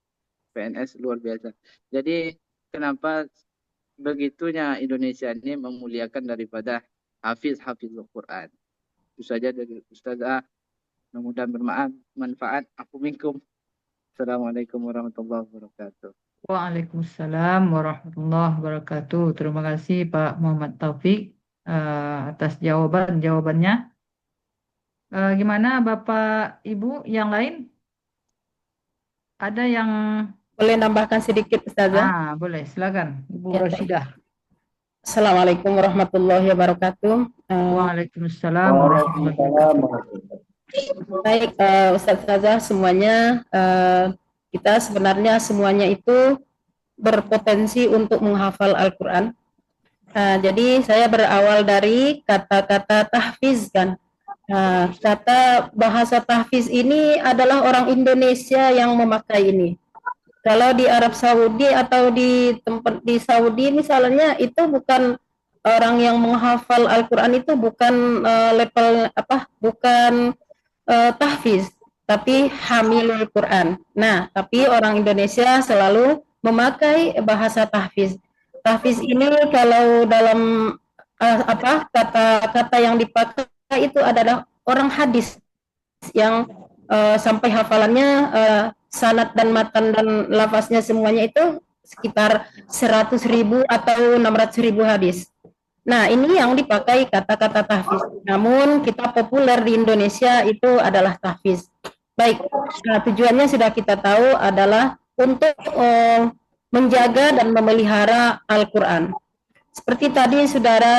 PNS luar biasa. Jadi kenapa begitunya Indonesia ini memuliakan daripada Hafizul Quran. Itu saja dari Ustazah. Mudah-mudahan bermanfaat. Aku minkum. Assalamualaikum warahmatullahi wabarakatuh. Waalaikumsalam warahmatullahi wabarakatuh. Terima kasih Pak Muhammad Taufik atas jawabannya. Gimana Bapak Ibu yang lain? Ada yang Boleh nambahkan sedikit, Ustazah? boleh, silakan Ibu Ya, Roshidah. Assalamualaikum warahmatullahi wabarakatuh. Waalaikumsalam warahmatullahi wabarakatuh. Baik, Ustazah semuanya, kita sebenarnya semuanya itu berpotensi untuk menghafal Al-Quran. Jadi saya berawal dari kata-kata tahfiz kan. Kata bahasa tahfiz ini adalah orang Indonesia yang memakai ini. Kalau di Arab Saudi atau di tempat di Saudi misalnya, itu bukan orang yang menghafal Al-Quran, itu bukan level apa, bukan tahfiz, tapi hamilul Quran. Nah, tapi orang Indonesia selalu memakai bahasa tahfiz. Tahfiz ini kalau dalam kata-kata yang dipakai itu adalah orang hadis yang sampai hafalannya sanad dan matan dan lafaznya semuanya itu sekitar 100.000 atau 600.000 hadis. Nah, ini yang dipakai kata-kata tahfiz. Namun kita populer di Indonesia itu adalah tahfiz. Baik, nah tujuannya sudah kita tahu adalah untuk menjaga dan memelihara Al-Quran. Seperti tadi saudara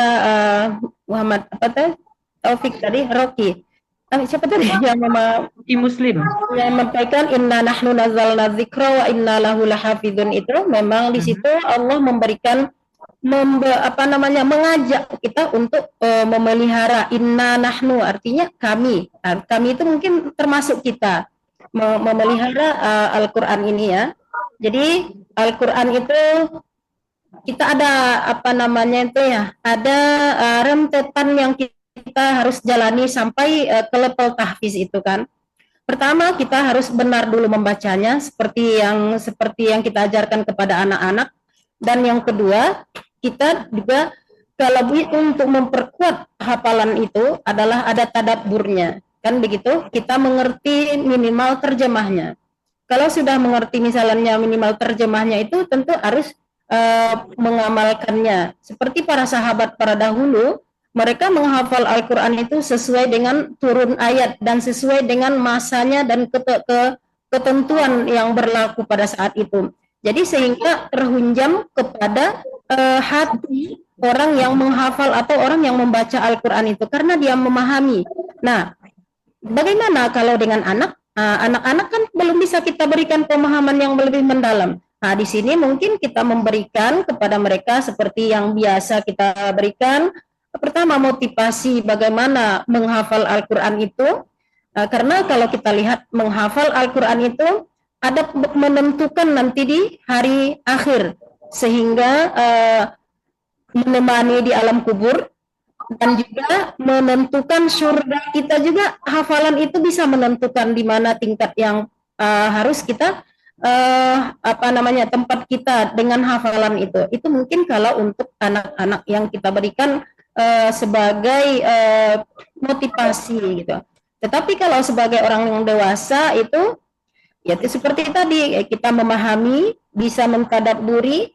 Muhammad Taufik tadi, Rocky. Siapa tadi yang Muslim yang menyampaikan inna nahnu nazzalna dzikra wa inna lahu lahafizun, itu memang di situ Allah memberikan mengajak kita untuk memelihara. Inna nahnu artinya kami. Kami itu mungkin termasuk kita memelihara Al-Quran ini ya. Jadi Al-Quran itu kita ada ada rentetan yang kita harus jalani sampai ke level tahfiz itu kan. Pertama, kita harus benar dulu membacanya seperti yang kita ajarkan kepada anak-anak. Dan yang kedua, kita juga kalau untuk memperkuat hafalan itu adalah ada tadabburnya. Kan begitu? Kita mengerti minimal terjemahnya. Kalau sudah mengerti misalnya minimal terjemahnya itu tentu harus mengamalkannya. Seperti para sahabat para dahulu, mereka menghafal Al-Quran itu sesuai dengan turun ayat dan sesuai dengan masanya dan ketentuan yang berlaku pada saat itu. Jadi sehingga terhunjam kepada hati orang yang menghafal atau orang yang membaca Al-Quran itu karena dia memahami. Nah, bagaimana kalau dengan anak? Anak-anak kan belum bisa kita berikan pemahaman yang lebih mendalam. Nah, di sini mungkin kita memberikan kepada mereka seperti yang biasa kita berikan. Pertama, motivasi bagaimana menghafal Al-Quran itu, karena kalau kita lihat menghafal Al-Quran itu ada menentukan nanti di hari akhir, sehingga menemani di alam kubur, dan juga menentukan surga kita juga. Hafalan itu bisa menentukan di mana tingkat yang harus kita tempat kita dengan hafalan itu. Itu mungkin kalau untuk anak-anak yang kita berikan sebagai motivasi gitu. Tetapi kalau sebagai orang yang dewasa itu ya seperti tadi, kita memahami, bisa mentadabburi,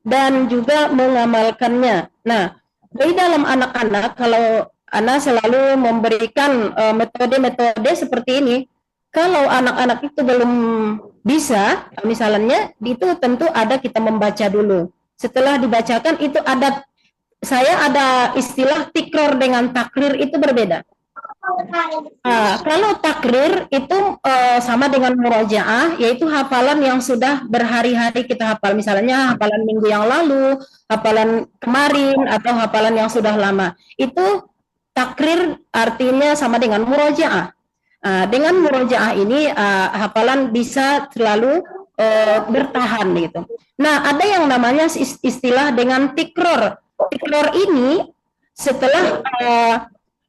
dan juga mengamalkannya. Nah, di dalam anak-anak, kalau Ana selalu memberikan metode-metode seperti ini. Kalau anak-anak itu belum bisa, misalnya itu tentu ada kita membaca dulu. Setelah dibacakan itu saya ada istilah tikror dengan takrir itu berbeda. Kalau takrir itu sama dengan murojaah, yaitu hafalan yang sudah berhari-hari kita hafal. Misalnya hafalan minggu yang lalu, hafalan kemarin, atau hafalan yang sudah lama. Itu takrir artinya sama dengan murojaah. Dengan murojaah ini hafalan bisa selalu bertahan gitu. Nah, ada yang namanya istilah dengan tikror. Tikror ini setelah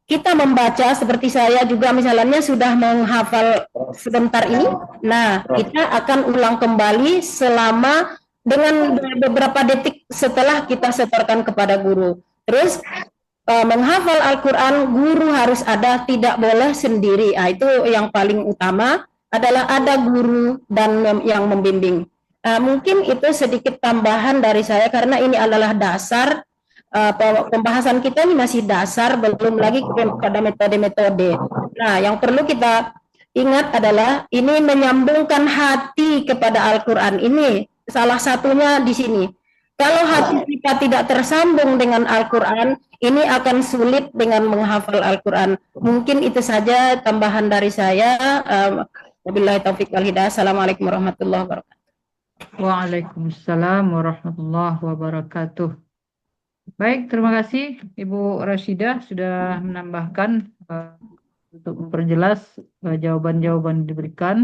kita membaca, seperti saya juga misalnya sudah menghafal sebentar ini, nah kita akan ulang kembali selama dengan beberapa detik setelah kita setorkan kepada guru. Terus menghafal Al-Quran, guru harus ada, tidak boleh sendiri. Itu yang paling utama adalah ada guru dan yang membimbing. Mungkin itu sedikit tambahan dari saya karena ini adalah dasar. Pembahasan kita ini masih dasar, belum lagi kepada metode-metode. Nah, yang perlu kita ingat adalah ini menyambungkan hati kepada Al-Quran. Ini salah satunya di sini. Kalau hati kita tidak tersambung dengan Al-Quran, ini akan sulit dengan menghafal Al-Quran. Mungkin itu saja tambahan dari saya. Wabillahi taufiq wal hidayah. Assalamualaikum warahmatullahi wabarakatuh. Waalaikumsalam warahmatullahi wabarakatuh. Baik, terima kasih Ibu Rashidah sudah menambahkan untuk memperjelas jawaban-jawaban yang diberikan.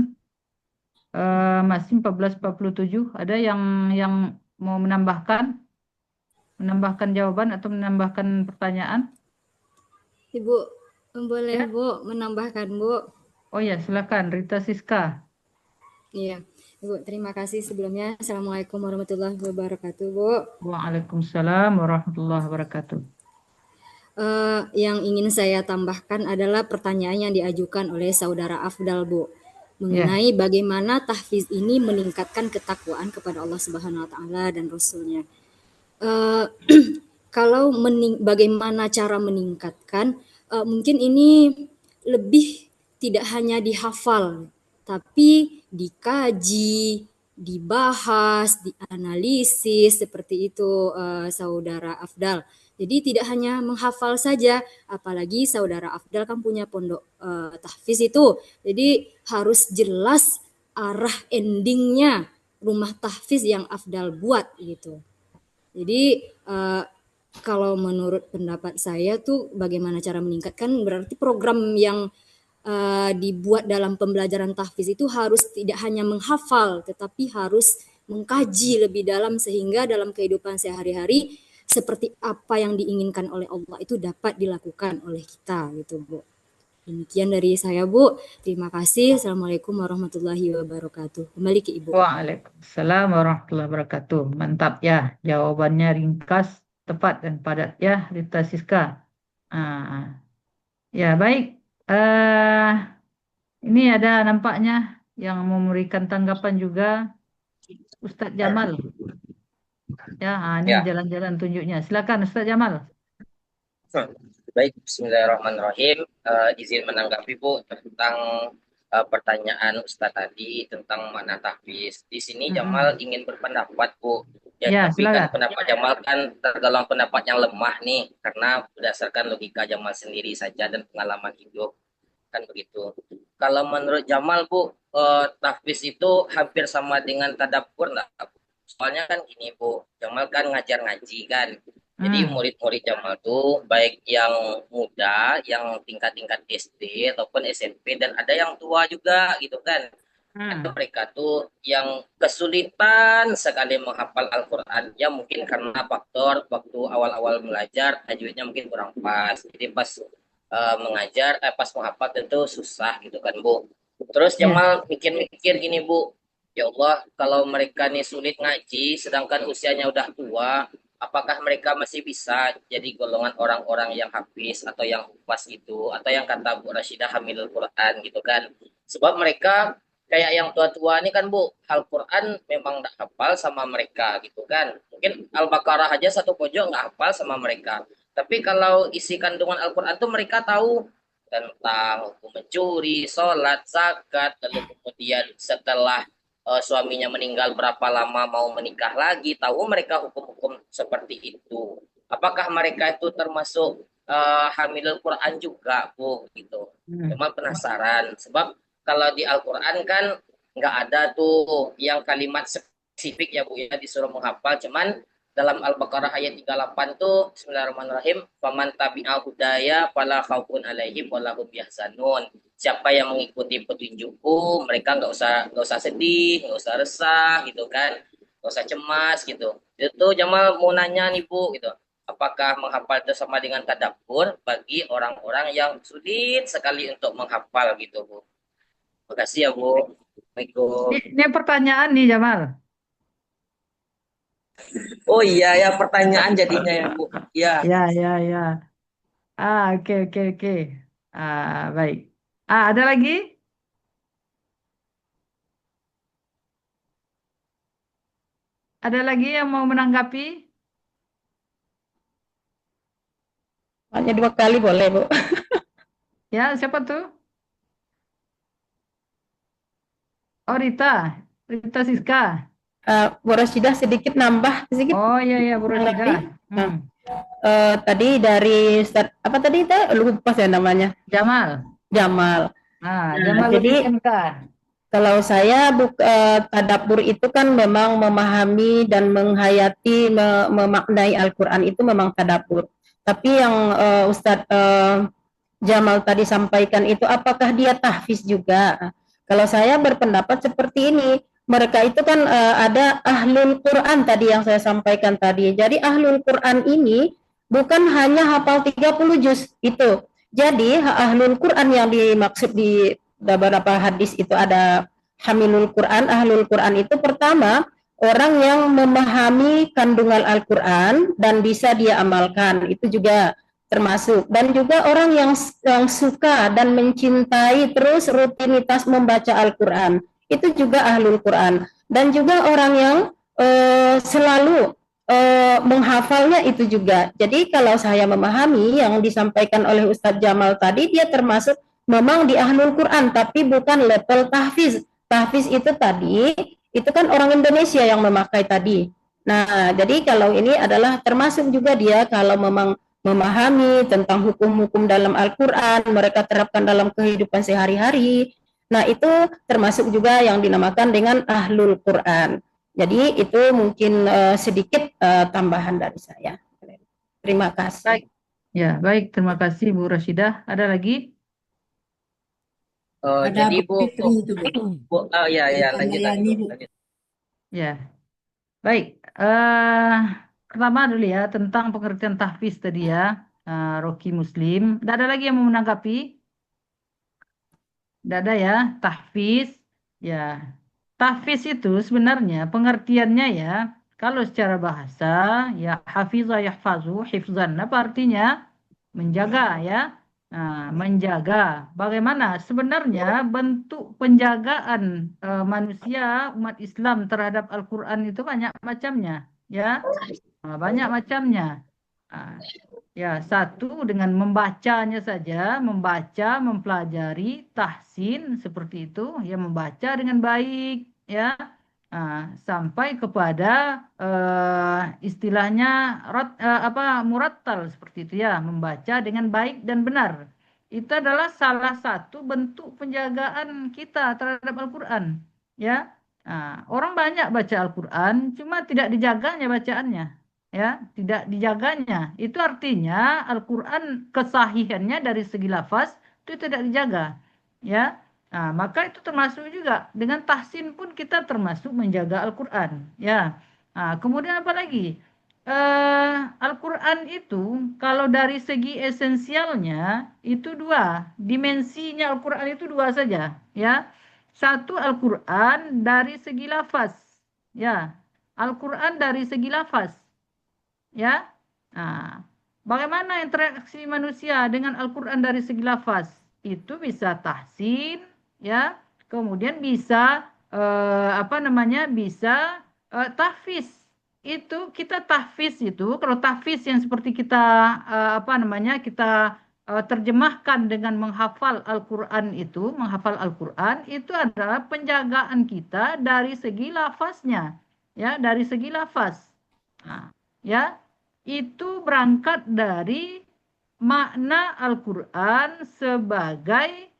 Masih 1447, ada yang mau menambahkan jawaban atau menambahkan pertanyaan? Ibu, boleh Ya. Bu menambahkan Bu? Oh ya, silakan Rita Siska. Iya, Ibu, terima kasih sebelumnya. Assalamualaikum warahmatullahi wabarakatuh, Bu. Waalaikumsalam warahmatullahi wabarakatuh. Yang ingin saya tambahkan adalah pertanyaan yang diajukan oleh Saudara Afdal, Bu, mengenai bagaimana tahfiz ini meningkatkan ketakwaan kepada Allah Subhanahu wa taala dan Rasul-Nya. Kalau bagaimana cara meningkatkan, mungkin ini lebih tidak hanya dihafal, tapi dikaji, dibahas, dianalisis, seperti itu Saudara Afdal. Jadi tidak hanya menghafal saja, apalagi Saudara Afdal kan punya pondok tahfiz itu. Jadi harus jelas arah endingnya rumah tahfiz yang Afdal buat gitu. Jadi kalau menurut pendapat saya tuh bagaimana cara meningkatkan, berarti program yang dibuat dalam pembelajaran tahfiz itu harus tidak hanya menghafal, tetapi harus mengkaji lebih dalam sehingga dalam kehidupan sehari-hari seperti apa yang diinginkan oleh Allah itu dapat dilakukan oleh kita gitu, Bu. Demikian dari saya, Bu. Terima kasih. Assalamualaikum warahmatullahi wabarakatuh. Kembali ke Ibu. Waalaikumsalam warahmatullahi wabarakatuh. Mantap ya, jawabannya ringkas, tepat dan padat ya, Rita Siska. Ya baik. Ini ada nampaknya yang memberikan tanggapan juga Ustadz Jamal. Ya, ini jalan-jalan tunjuknya. Silakan Ustadz Jamal. Baik, bismillahirrahmanirrahim. Izin menanggapi Bu tentang pertanyaan Ustadz tadi tentang makna tahfiz. Di sini Jamal ingin berpendapat Bu. Tapi kan pendapat Jamal kan tergolong pendapat yang lemah nih, karena berdasarkan logika Jamal sendiri saja dan pengalaman hidup. Kan begitu. Kalau menurut Jamal Bu, tahfiz itu hampir sama dengan tadabbur nggak? Soalnya kan gini Bu, Jamal kan ngajar ngaji kan. Jadi murid-murid Jamal tuh baik yang muda, yang tingkat-tingkat SD ataupun SMP, dan ada yang tua juga gitu kan. Ada mereka tuh yang kesulitan sekali menghafal Al-Quran. Ya mungkin karena faktor waktu awal-awal belajar tajwidnya mungkin kurang pas. Jadi pas mengajar, pas menghafal tentu susah gitu kan Bu. Terus Jamal mikir-mikir gini Bu, ya Allah kalau mereka nih sulit ngaji sedangkan usianya udah tua, apakah mereka masih bisa jadi golongan orang-orang yang hafiz atau yang hufaz gitu, atau yang kata Bu Rashidah hamilul Quran gitu kan. Sebab mereka kayak yang tua-tua ini kan Bu, Al-Quran memang nggak hafal sama mereka gitu kan. Mungkin Al-Baqarah aja satu pojok nggak hafal sama mereka. Tapi kalau isi kandungan Al-Quran tuh mereka tahu tentang hukum mencuri, sholat, zakat, lalu kemudian setelah suaminya meninggal berapa lama mau menikah lagi, tahu mereka hukum-hukum seperti itu. Apakah mereka itu termasuk hamilul Quran juga Bu gitu. Cuma penasaran sebab kalau di Al-Quran kan nggak ada tuh yang kalimat spesifik ya Bu ya disuruh menghafal. Cuman dalam Al-Baqarah ayat 38 tuh Bismillahirrahmanirrahim, faman tabi'a hudaya fala khaufun alaihim wala hum yahzanun. Siapa yang mengikuti petunjukku, mereka nggak usah sedih, nggak usah resah gitu kan. Nggak usah cemas gitu. Itu Jamal mau nanya nih Bu gitu. Apakah menghafal itu sama dengan tadabbur bagi orang-orang yang sulit sekali untuk menghafal gitu Bu? Makasih ya Bu. Assalamualaikum. Ini pertanyaan nih Jamal. Oh iya ya pertanyaan jadinya ya Bu. Ya. Ya. Oke. Baik. Ada lagi? Ada lagi yang mau menanggapi? Hanya 2 kali boleh, Bu. Ya, siapa tuh? Oh, Rita Siska. Bu Rasidah sedikit nambah sedikit. Oh iya Bu Rasidah. Tadi dari apa tadi itu lupa saya namanya. Jamal. Jamal jadi kalau saya tadabbur itu kan memang memahami dan menghayati memaknai Al-Quran itu memang tadabbur. Tapi yang Ustadz Jamal tadi sampaikan itu apakah dia tahfiz juga? Kalau saya berpendapat seperti ini, mereka itu kan ada ahlul Quran tadi yang saya sampaikan tadi. Jadi ahlul Quran ini bukan hanya hafal 30 juz itu. Jadi ahlul Quran yang dimaksud di beberapa hadis itu ada hamilul Quran. Ahlul Quran itu pertama orang yang memahami kandungan Al-Quran dan bisa dia amalkan. Itu juga termasuk, dan juga orang yang suka dan mencintai terus rutinitas membaca Al-Quran, itu juga ahlul Quran. Dan juga orang yang selalu menghafalnya itu juga. Jadi kalau saya memahami yang disampaikan oleh Ustadz Jamal tadi, dia termasuk memang di ahlul Quran, tapi bukan level tahfiz. Tahfiz itu tadi, itu kan orang Indonesia yang memakai tadi. Nah, jadi kalau ini adalah termasuk juga dia kalau memang memahami tentang hukum-hukum dalam Al-Quran, mereka terapkan dalam kehidupan sehari-hari. Nah, itu termasuk juga yang dinamakan dengan ahlul Quran. Jadi itu mungkin sedikit tambahan dari saya. Terima kasih. Baik, terima kasih Bu Rasidah. Ada lagi? Jadi Bu, lanjut. Ya, baik. Pertama dulu ya tentang pengertian tahfiz tadi ya, Rocky Muslim. Tidak ada lagi yang mau menanggapi? Tidak ada ya, tahfiz. Ya, tahfiz itu sebenarnya pengertiannya ya, kalau secara bahasa ya hafizah yahfazu hifzan. Apa artinya? Menjaga ya. Nah, menjaga. Bagaimana sebenarnya bentuk penjagaan manusia umat Islam terhadap Al-Quran itu banyak macamnya ya. Banyak macamnya. Ya, satu dengan membacanya saja, membaca, mempelajari, tahsin seperti itu, ya membaca dengan baik, ya, sampai kepada istilahnya murattal seperti itu ya, membaca dengan baik dan benar. Itu adalah salah satu bentuk penjagaan kita terhadap Al-Quran, ya. Orang banyak baca Al-Quran, cuma tidak dijaganya bacaannya. Ya, tidak dijaganya. Itu artinya Al-Quran kesahihannya dari segi lafaz itu tidak dijaga. Ya, maka itu termasuk juga dengan tahsin pun kita termasuk menjaga Al-Quran. Ya, kemudian apa lagi? Al-Quran itu kalau dari segi esensialnya itu dua, dimensinya Al-Quran itu dua saja. Ya, satu Al-Quran dari segi lafaz. Ya, Al-Quran dari segi lafaz. Ya, bagaimana interaksi manusia dengan Al-Quran dari segi lafaz? Itu bisa tahsin, ya. kemudian bisa bisa tahfiz. Itu kita tahfiz itu, kalau tahfiz yang seperti kita kita terjemahkan dengan menghafal Al-Quran itu, menghafal Al-Quran itu adalah penjagaan kita dari segi lafaznya, ya, dari segi lafaz. Nah, ya, itu berangkat dari makna Al-Quran sebagai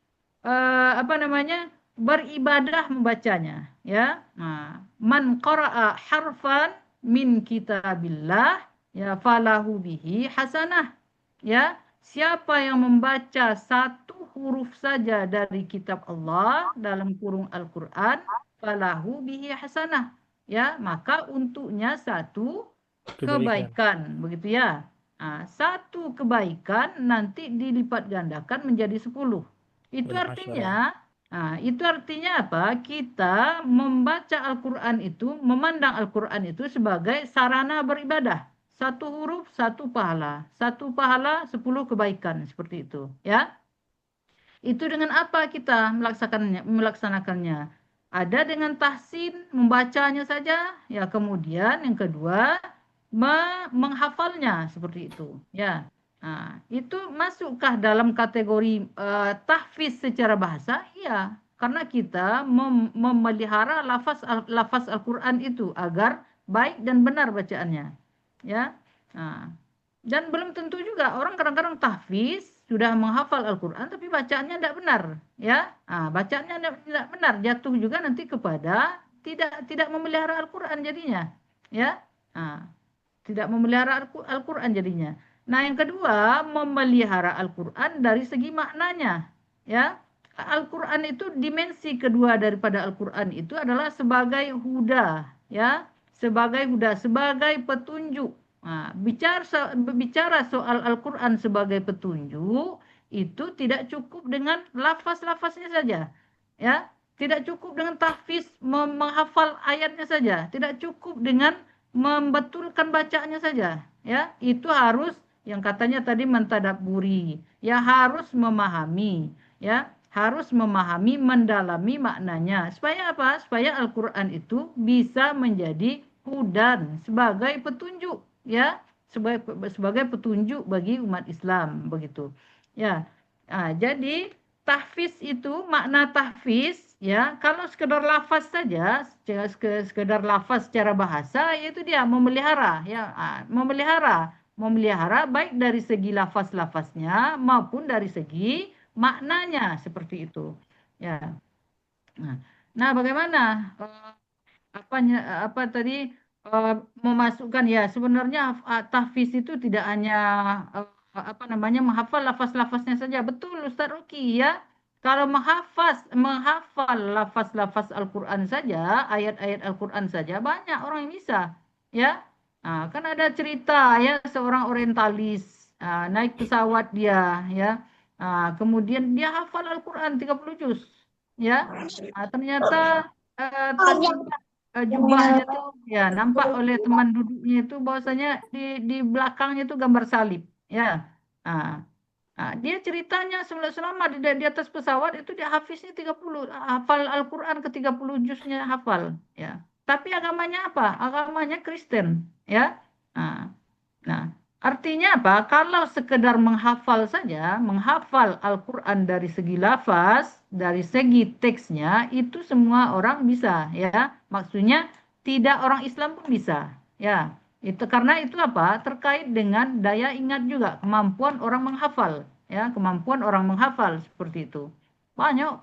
beribadah membacanya, ya. Nah, man qara'a harfan min kitabillah ya falahu bihi hasanah, ya. Siapa yang membaca satu huruf saja dari kitab Allah dalam kurung Al-Quran, falahu bihi hasanah, ya, maka untuknya satu kebaikan, begitu ya. Nah, satu kebaikan nanti dilipat gandakan menjadi 10. Itu artinya, itu artinya apa? Kita membaca Al-Quran itu, memandang Al-Quran itu sebagai sarana beribadah. Satu huruf, satu pahala. Satu pahala, 10 kebaikan. Seperti itu, ya. Itu dengan apa kita melaksanakannya? Ada dengan tahsin, membacanya saja. Ya, kemudian yang kedua, menghafalnya seperti itu, ya. Nah, itu masukkah dalam kategori tahfiz secara bahasa? Iya, karena kita memelihara lafaz Al-Quran itu agar baik dan benar bacaannya, ya. Nah, dan belum tentu juga orang kadang-kadang tahfiz sudah menghafal Al-Quran tapi bacaannya tidak benar, ya. Nah, bacaannya tidak benar, jatuh juga nanti kepada tidak memelihara Al-Quran jadinya, ya. Nah, tidak memelihara Al-Quran jadinya. Nah, yang kedua, memelihara Al-Quran dari segi maknanya, ya. Al-Quran itu dimensi kedua daripada Al-Quran itu adalah sebagai huda, ya, sebagai huda, sebagai petunjuk. Nah, bicara soal Al-Quran sebagai petunjuk itu tidak cukup dengan lafaz-lafaznya saja, ya. Tidak cukup dengan tahfiz menghafal ayatnya saja, tidak cukup dengan membetulkan bacaannya saja, ya. Itu harus yang katanya tadi mentadabburi, ya, harus memahami, ya, harus memahami, mendalami maknanya. Supaya apa? Supaya Al-Quran itu bisa menjadi hudan, sebagai petunjuk, ya, sebagai petunjuk bagi umat Islam, begitu, ya. Nah, jadi tahfiz itu, makna tahfiz, ya, kalau sekedar lafaz saja, sekedar lafaz secara bahasa, yaitu dia memelihara, ya, memelihara baik dari segi lafaz-lafaznya maupun dari segi maknanya, seperti itu, ya. Nah, bagaimana memasukkan, ya, sebenarnya tahfiz itu tidak hanya menghafal lafaz-lafaznya saja. Betul Ustaz Ruki, ya. Kalau menghafal lafaz-lafaz Al-Quran saja, ayat-ayat Al-Quran saja, banyak orang yang bisa, ya. Nah, kan ada cerita, ya, seorang orientalis naik pesawat dia, ya. Kemudian dia hafal Al-Quran 30 juz, ya. Ternyata jubahnya tuh, ya, nampak oleh teman duduknya itu bahwasanya di belakangnya itu gambar salib, ya. Dia ceritanya selama di atas pesawat itu dia hafiznya 30, hafal Al-Quran ke 30 juznya hafal, ya. Tapi agamanya apa? Agamanya Kristen, ya. Nah, artinya apa? Kalau sekedar menghafal saja, menghafal Al-Quran dari segi lafaz, dari segi teksnya, itu semua orang bisa, ya. Maksudnya tidak orang Islam pun bisa, ya. Itu karena itu apa? Terkait dengan daya ingat juga, kemampuan orang menghafal, ya, kemampuan orang menghafal seperti itu. Banyak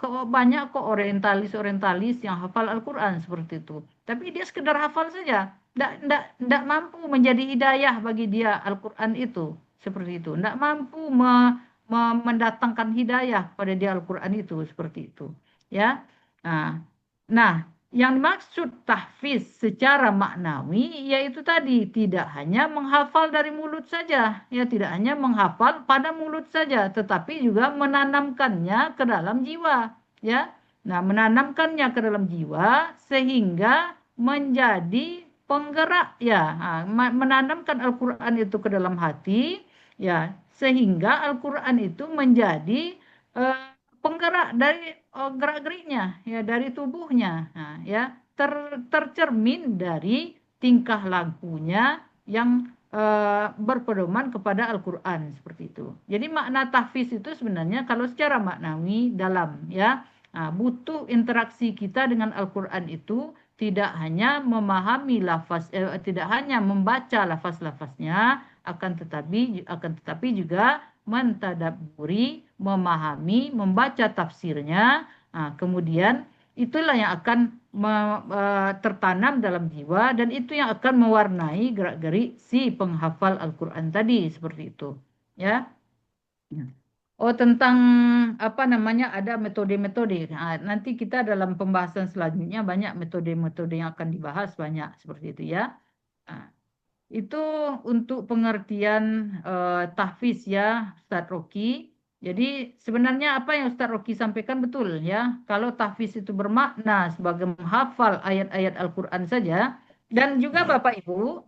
kok orientalis yang hafal Al-Quran seperti itu. Tapi dia sekedar hafal saja, tidak mampu menjadi hidayah bagi dia Al-Quran itu, seperti itu. Tidak mampu mendatangkan hidayah pada dia Al-Quran itu, seperti itu, ya. Nah, yang dimaksud tahfiz secara maknawi yaitu tadi tidak hanya menghafal dari mulut saja, ya, tidak hanya menghafal pada mulut saja, tetapi juga menanamkannya ke dalam jiwa, ya. Nah, menanamkannya ke dalam jiwa sehingga menjadi penggerak, ya, menanamkan Al-Quran itu ke dalam hati, ya, sehingga Al-Quran itu menjadi penggerak gerak-geriknya, ya dari tubuhnya, nah, ya tercermin dari tingkah lakunya yang berpedoman kepada Al-Quran seperti itu. Jadi makna tahfiz itu sebenarnya kalau secara maknawi dalam, ya butuh interaksi kita dengan Al-Quran itu tidak hanya memahami lafaz, tidak hanya membaca lafaz-lafaznya, akan tetapi juga mentadabburi, memahami, membaca tafsirnya. Nah, kemudian itulah yang akan tertanam dalam jiwa dan itu yang akan mewarnai gerak-gerik si penghafal Al-Quran tadi seperti itu, ya. Oh, tentang apa namanya ada metode-metode. Nah, nanti kita dalam pembahasan selanjutnya banyak metode-metode yang akan dibahas banyak seperti itu, ya. Nah, itu untuk pengertian tahfiz, ya, Ustadz Rocky. Jadi sebenarnya apa yang Ustadz Rocky sampaikan betul, ya. Kalau tahfiz itu bermakna sebagai menghafal ayat-ayat Al-Quran saja, dan juga Bapak Ibu,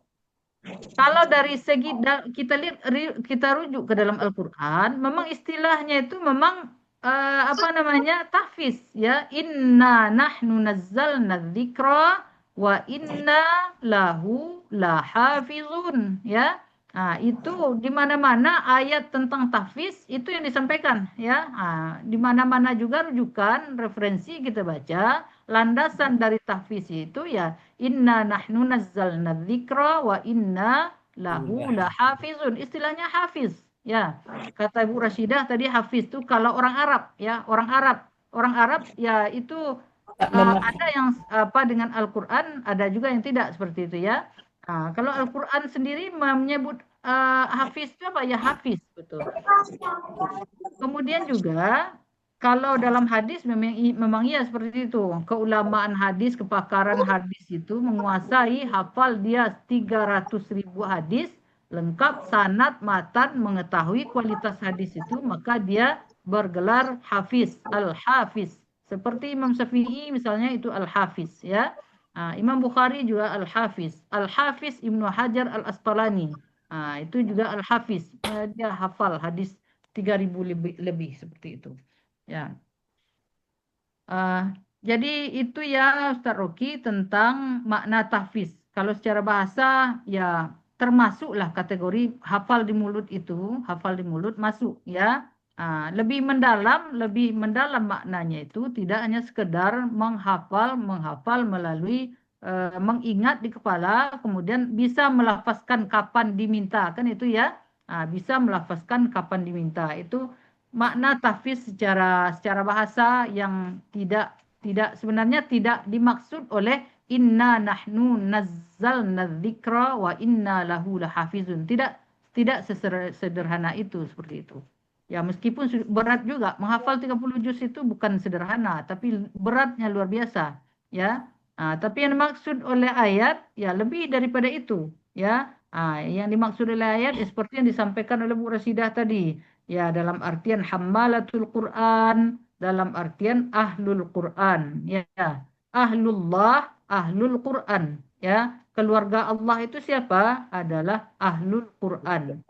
kalau dari segi kita lihat, kita rujuk ke dalam Al-Quran, memang istilahnya itu memang apa namanya tahfiz, ya. Inna nahnu nazzalna dzikra wa inna lahu lahafizun, ya. Nah, itu di mana-mana ayat tentang tahfiz itu yang disampaikan, ya. Nah, di mana-mana juga rujukan referensi kita baca, landasan dari tahfiz itu ya inna nahnu nazzalna dzikra wa inna lahu lahafizun. Istilahnya hafiz, ya. Kata Ibu Rashidah tadi hafiz itu kalau orang Arab, ya, orang Arab ya itu ada yang apa dengan Al-Quran, ada juga yang tidak seperti itu, ya. Nah, kalau Al-Quran sendiri menyebut hafiz itu apa? Ya hafiz, betul. Kemudian juga kalau dalam hadis memang iya seperti itu. Keulamaan hadis, kepakaran hadis itu menguasai, hafal dia 300.000 hadis, lengkap sanad, matan, mengetahui kualitas hadis itu, maka dia bergelar hafiz, al-hafiz. Seperti Imam Syafi'i misalnya itu al-hafiz, ya. Imam Bukhari juga al-hafiz. Al-hafiz Ibnu Hajar al-Asqalani. Itu juga al-hafiz. Dia hafal hadis 3.000 lebih seperti itu. Ya. Jadi itu ya Ustadz Rocky tentang makna tahfiz. Kalau secara bahasa ya termasuklah kategori hafal di mulut itu, hafal di mulut masuk, ya. Lebih mendalam maknanya itu tidak hanya sekedar menghafal melalui mengingat di kepala, kemudian bisa melafazkan kapan diminta, kan itu, ya. Bisa melafazkan kapan diminta. Itu makna tahfiz secara bahasa yang tidak sebenarnya tidak dimaksud oleh inna nahnu nazzalna dzikra wa inna lahu lahafizun. Tidak sesederhana itu seperti itu. Ya, meskipun berat juga, menghafal 30 juz itu bukan sederhana, tapi beratnya luar biasa, ya. Tapi yang dimaksud oleh ayat ya lebih daripada itu, ya. Yang dimaksud oleh ayat seperti yang disampaikan oleh Bu Rashidah tadi, ya, dalam artian hammalatul Quran, dalam artian ahlul Quran, ya. Ahlullah, ahlul Quran, ya. Keluarga Allah itu siapa? Adalah ahlul Quran.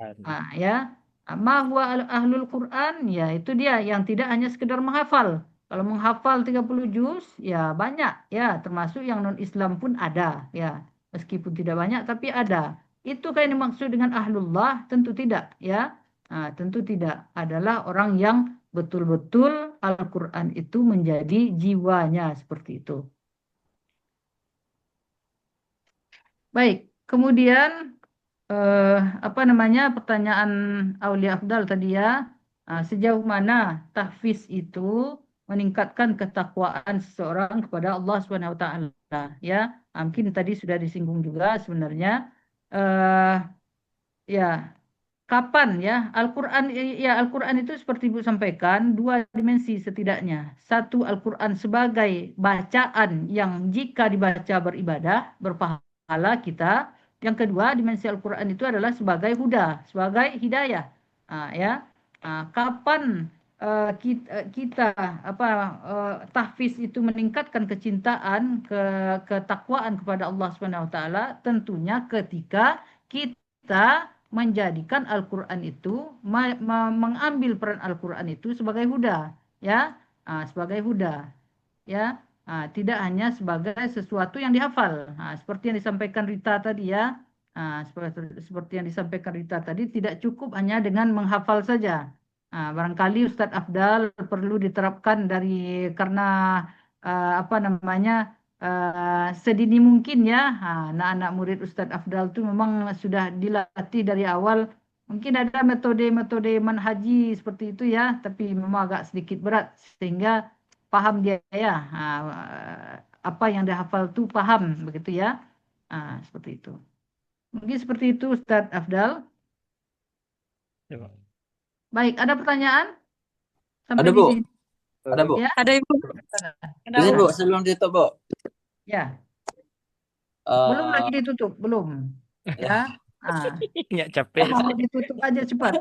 Ya. Ma huwa ahlul Quran, ya itu dia yang tidak hanya sekedar menghafal. Kalau menghafal 30 juz ya banyak, ya, termasuk yang non-Islam pun ada, ya. Meskipun tidak banyak tapi ada. Itu kan yang dimaksud dengan ahlullah? Tentu tidak, ya. Tentu tidak. Adalah orang yang betul-betul Al-Quran itu menjadi jiwanya seperti itu. Baik, kemudian apa namanya pertanyaan Aulia Afdal tadi, ya, sejauh mana tahfiz itu meningkatkan ketakwaan seseorang kepada Allah Subhanahu wa taala, ya. Mungkin tadi sudah disinggung juga sebenarnya, ya, kapan, ya, Al-Quran itu seperti Ibu sampaikan dua dimensi setidaknya. Satu, Al-Quran sebagai bacaan yang jika dibaca beribadah, berpahala kita. Yang kedua, dimensi Al-Quran itu adalah sebagai huda, sebagai hidayah. Ya, kapan kita tahfiz itu meningkatkan kecintaan, ketakwaan kepada Allah Subhanahu wa taala? Tentunya ketika kita menjadikan Al-Quran itu, mengambil peran Al-Quran itu sebagai huda, ya. sebagai huda, ya. Tidak hanya sebagai sesuatu yang dihafal. Seperti yang disampaikan Rita tadi ya. Seperti yang disampaikan Rita tadi, tidak cukup hanya dengan menghafal saja. Barangkali Ustadz Afdal perlu diterapkan karena apa namanya sedini mungkin ya. Anak-anak murid Ustadz Afdal itu memang sudah dilatih dari awal. Mungkin ada metode-metode manhaji seperti itu ya, tapi memang agak sedikit berat sehingga paham dia ya, apa yang dia hafal tuh paham begitu ya. Seperti itu. Mungkin seperti itu Ustadz Afdal. Ya, Pak. Baik, ada pertanyaan? Sampai Ada, di Bu. sini. Ada, Bu. Ya, Ada Ibu. Ini, Bu, sebelum ditutup, Bu. ya. Belum Eh, lagi ditutup, belum. Ya. Ya capek Mau saya. ditutup aja cepat.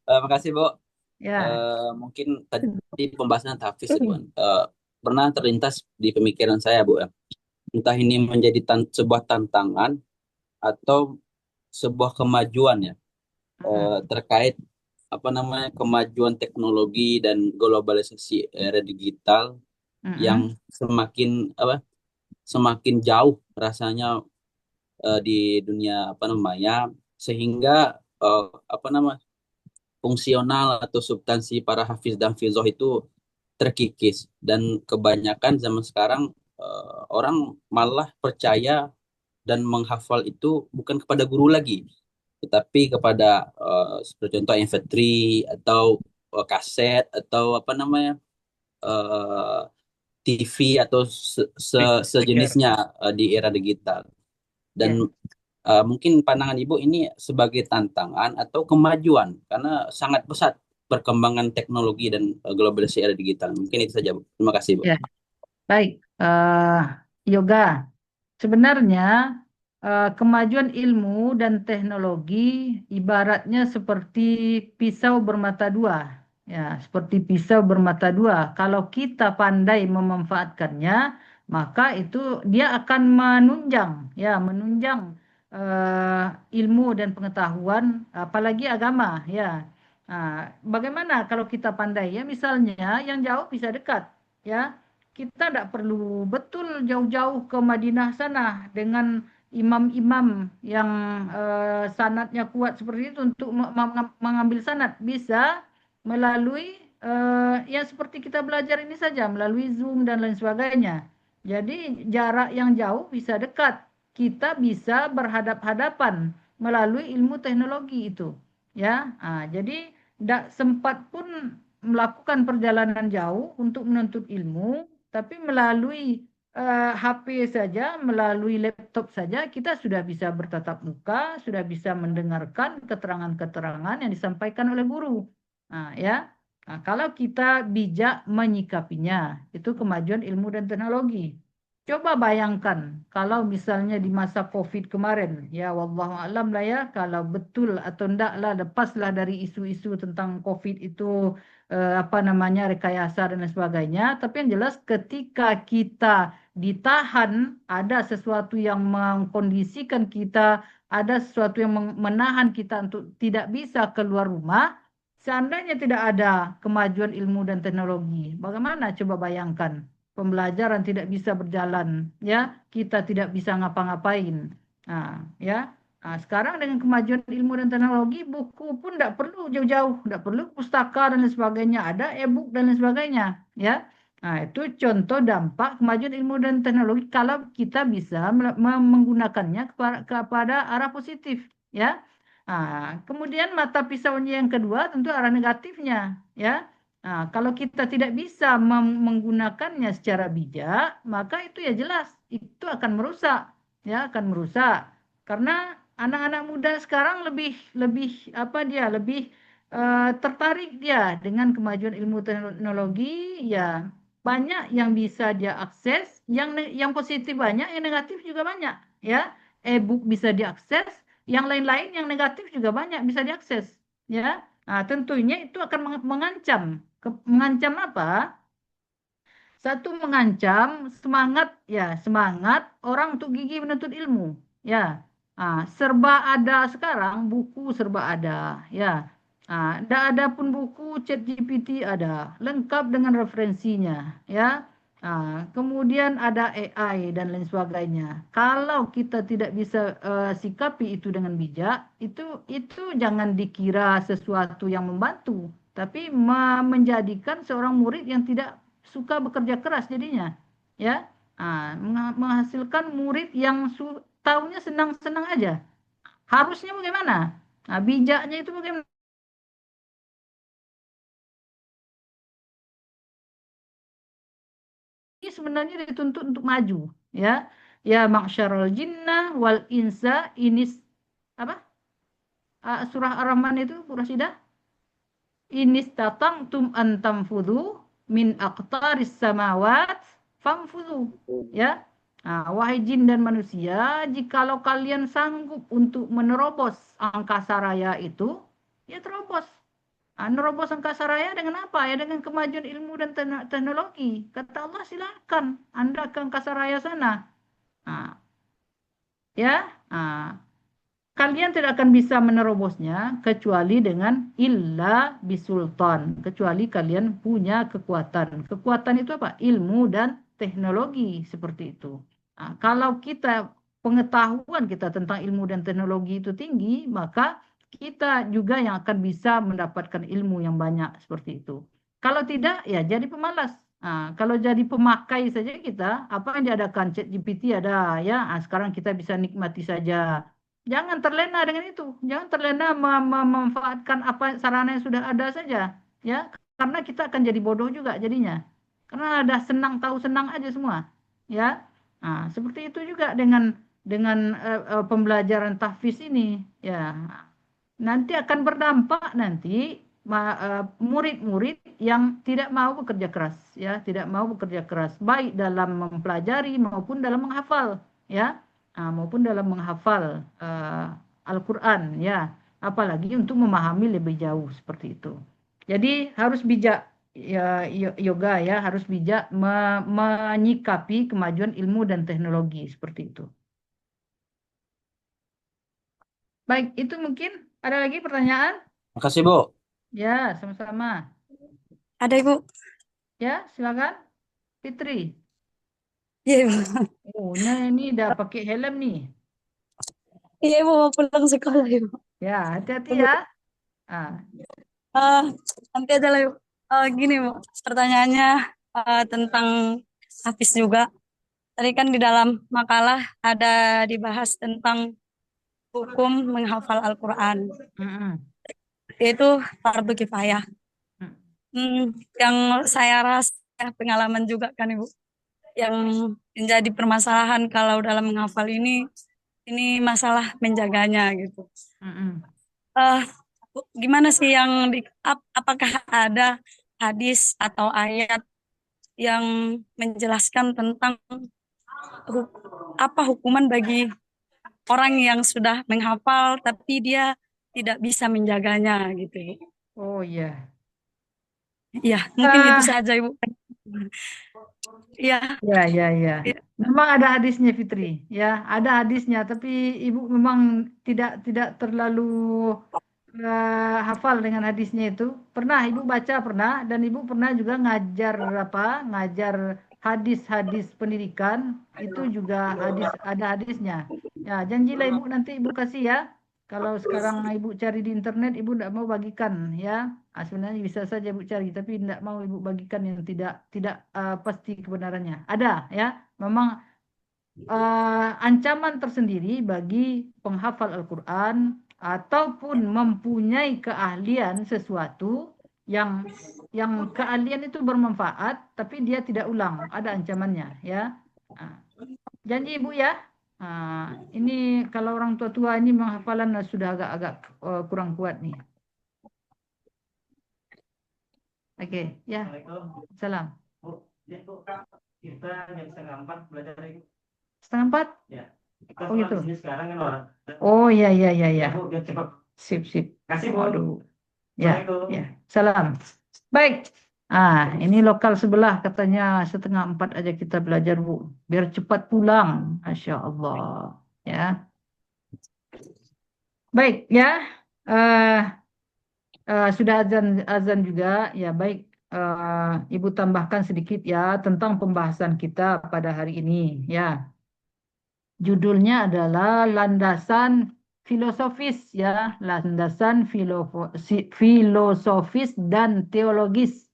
makasih, Bu. Ya. Mungkin tadi pembahasan tahfiz ya, Bu. Pernah terlintas di pemikiran saya, Bu, ya. Entah ini menjadi sebuah tantangan atau sebuah kemajuan ya, terkait apa namanya kemajuan teknologi dan globalisasi era digital yang semakin jauh rasanya di dunia apa namanya, sehingga apa namanya fungsional atau substansi para hafiz dan hafizah itu terkikis, dan kebanyakan zaman sekarang orang malah percaya dan menghafal itu bukan kepada guru lagi, tetapi kepada seperti contoh MP3 atau kaset atau apa namanya TV atau sejenisnya di era digital. Dan mungkin pandangan Ibu ini sebagai tantangan atau kemajuan karena sangat pesat perkembangan teknologi dan globalisasi era digital. Mungkin itu saja, Bu. Terima kasih, Bu. Ya. Baik, Yoga. Sebenarnya kemajuan ilmu dan teknologi ibaratnya seperti pisau bermata dua. Ya, seperti pisau bermata dua. Kalau kita pandai memanfaatkannya, maka itu dia akan menunjang ilmu dan pengetahuan, apalagi agama. Ya, bagaimana kalau kita pandai? Ya, misalnya yang jauh bisa dekat. Ya, kita tidak perlu betul jauh-jauh ke Madinah sana dengan imam-imam yang sanadnya kuat seperti itu untuk mengambil sanad. Bisa melalui yang seperti kita belajar ini saja, melalui Zoom dan lain sebagainya. Jadi jarak yang jauh bisa dekat. Kita bisa berhadap-hadapan melalui ilmu teknologi itu. Ya, jadi tidak sempat pun melakukan perjalanan jauh untuk menuntut ilmu, tapi melalui HP saja, melalui laptop saja, kita sudah bisa bertatap muka, sudah bisa mendengarkan keterangan-keterangan yang disampaikan oleh guru. Ya, kalau kita bijak menyikapinya, itu kemajuan ilmu dan teknologi. Coba bayangkan kalau misalnya di masa COVID kemarin, ya wallahu alam lah ya, kalau betul atau enggak lah, lepaslah dari isu-isu tentang COVID itu apa namanya rekayasa dan lain sebagainya. Tapi yang jelas ketika kita ditahan, ada sesuatu yang mengkondisikan kita, ada sesuatu yang menahan kita untuk tidak bisa keluar rumah. Seandainya tidak ada kemajuan ilmu dan teknologi, bagaimana coba bayangkan? Pembelajaran tidak bisa berjalan, ya, kita tidak bisa ngapa-ngapain. Ya. Sekarang dengan kemajuan ilmu dan teknologi, buku pun tidak perlu jauh-jauh, tidak perlu pustaka dan lain sebagainya, ada e-book dan lain sebagainya, ya. Itu contoh dampak kemajuan ilmu dan teknologi kalau kita bisa menggunakannya kepada arah positif, ya. Kemudian mata pisaunya yang kedua tentu arah negatifnya, ya. Kalau kita tidak bisa menggunakannya secara bijak, maka itu ya jelas itu akan merusak, ya akan merusak. Karena anak-anak muda sekarang lebih tertarik dia dengan kemajuan ilmu teknologi, ya banyak yang bisa dia akses, yang positif banyak, yang negatif juga banyak, ya. E-book bisa diakses, yang lain-lain yang negatif juga banyak bisa diakses, ya. Tentunya itu akan mengancam. Mengancam apa? Satu, mengancam semangat orang untuk gigih menuntut ilmu. Ya, serba ada sekarang, buku serba ada. Ya, Tidak ada pun buku, ChatGPT ada, lengkap dengan referensinya, ya. Kemudian ada AI dan lain sebagainya. Kalau kita tidak bisa sikapi itu dengan bijak, itu jangan dikira sesuatu yang membantu, tapi menjadikan seorang murid yang tidak suka bekerja keras jadinya, ya. Menghasilkan murid yang tahunya senang-senang aja. Harusnya bagaimana? Bijaknya itu bagaimana? Ini sebenarnya dituntut untuk maju, ya. Ya ma'syarul jinnah wal insa inis apa? Surah Ar-Rahman itu Bu Rasidah. Inistata'tum an tanfudhu min aqtaris samawat famfudhu, ya. Wahai jin dan manusia, jikalau kalian sanggup untuk menerobos angkasa raya itu, ya terobos. Nerobos angkasa raya dengan apa? Ya dengan kemajuan ilmu dan teknologi. Kata Allah, silakan Anda ke angkasa raya sana. Ya, kalian tidak akan bisa menerobosnya kecuali dengan illa bisultan. Kecuali kalian punya kekuatan. Kekuatan itu apa? Ilmu dan teknologi seperti itu. Kalau pengetahuan kita tentang ilmu dan teknologi itu tinggi, maka kita juga yang akan bisa mendapatkan ilmu yang banyak seperti itu. Kalau tidak, ya jadi pemalas. Kalau jadi pemakai saja kita, apa yang diadakan ChatGPT ada, ya. Sekarang kita bisa nikmati saja. Jangan terlena dengan itu. Jangan terlena memanfaatkan apa sarana yang sudah ada saja, ya. Karena kita akan jadi bodoh juga jadinya. Karena ada senang tahu senang aja semua, ya. Seperti itu juga dengan pembelajaran tahfiz ini, ya. Nanti akan berdampak nanti murid-murid yang tidak mau bekerja keras, ya, tidak mau bekerja keras baik dalam mempelajari maupun dalam menghafal, ya, maupun dalam menghafal Al-Quran, ya, apalagi untuk memahami lebih jauh seperti itu. Jadi harus bijak, ya, yoga, ya, harus bijak menyikapi kemajuan ilmu dan teknologi seperti itu. Baik, itu mungkin ada lagi pertanyaan? Makasih, Bu. Ya, sama-sama. Ada Ibu. Ya, silakan. Fitri. Iya Ibu. Oh, ini udah pakai helm nih. Iya Ibu mau pulang sekolah Ibu. Ya, hati-hati ya. Nanti aja lah Ibu. Gini Bu, pertanyaannya tentang Hafiz juga. Tadi kan di dalam makalah ada dibahas tentang hukum menghafal Al-Quran. Yaitu fardu kifayah. Yang saya rasa pengalaman juga kan Ibu, yang menjadi permasalahan kalau dalam menghafal ini masalah menjaganya gitu. Gimana sih apakah ada hadis atau ayat yang menjelaskan tentang apa hukuman bagi orang yang sudah menghafal tapi dia tidak bisa menjaganya gitu. Oh iya. Ya, mungkin itu saja Ibu. Iya. Ya. Memang ada hadisnya Fitri, ya, ada hadisnya, tapi Ibu memang tidak terlalu hafal dengan hadisnya itu. Pernah Ibu baca pernah, dan Ibu pernah juga ngajar hadis-hadis pendidikan, itu juga ada hadisnya. Ya, janjilah Ibu nanti Ibu kasih ya. Kalau sekarang Ibu cari di internet, Ibu tidak mau bagikan, ya. Sebenarnya bisa saja Ibu cari, tapi tidak mau Ibu bagikan yang tidak pasti kebenarannya. Ada, ya. Memang ancaman tersendiri bagi penghafal Al-Quran ataupun mempunyai keahlian sesuatu yang keahlian itu bermanfaat, tapi dia tidak ulang. Ada ancamannya, ya. Janji Ibu ya. Ini kalau orang tua-tua ini menghafalan sudah agak-agak kurang kuat nih. Oke, ya. Salam. Kita jam 3:30 belajar Ibu. 3:30? Ya. Oh gitu. Sekarang kan orang. Oh iya. Biar cepat. Sip. Kasih Bu. Waduh. Ya. Salam. Baik. Ini lokal sebelah katanya 3:30 aja kita belajar Bu. Biar cepat pulang. Masya Allah. Ya. Baik ya. sudah azan juga ya. Baik, Ibu tambahkan sedikit ya tentang pembahasan kita pada hari ini ya. Judulnya adalah landasan filosofis ya, landasan filosofis dan teologis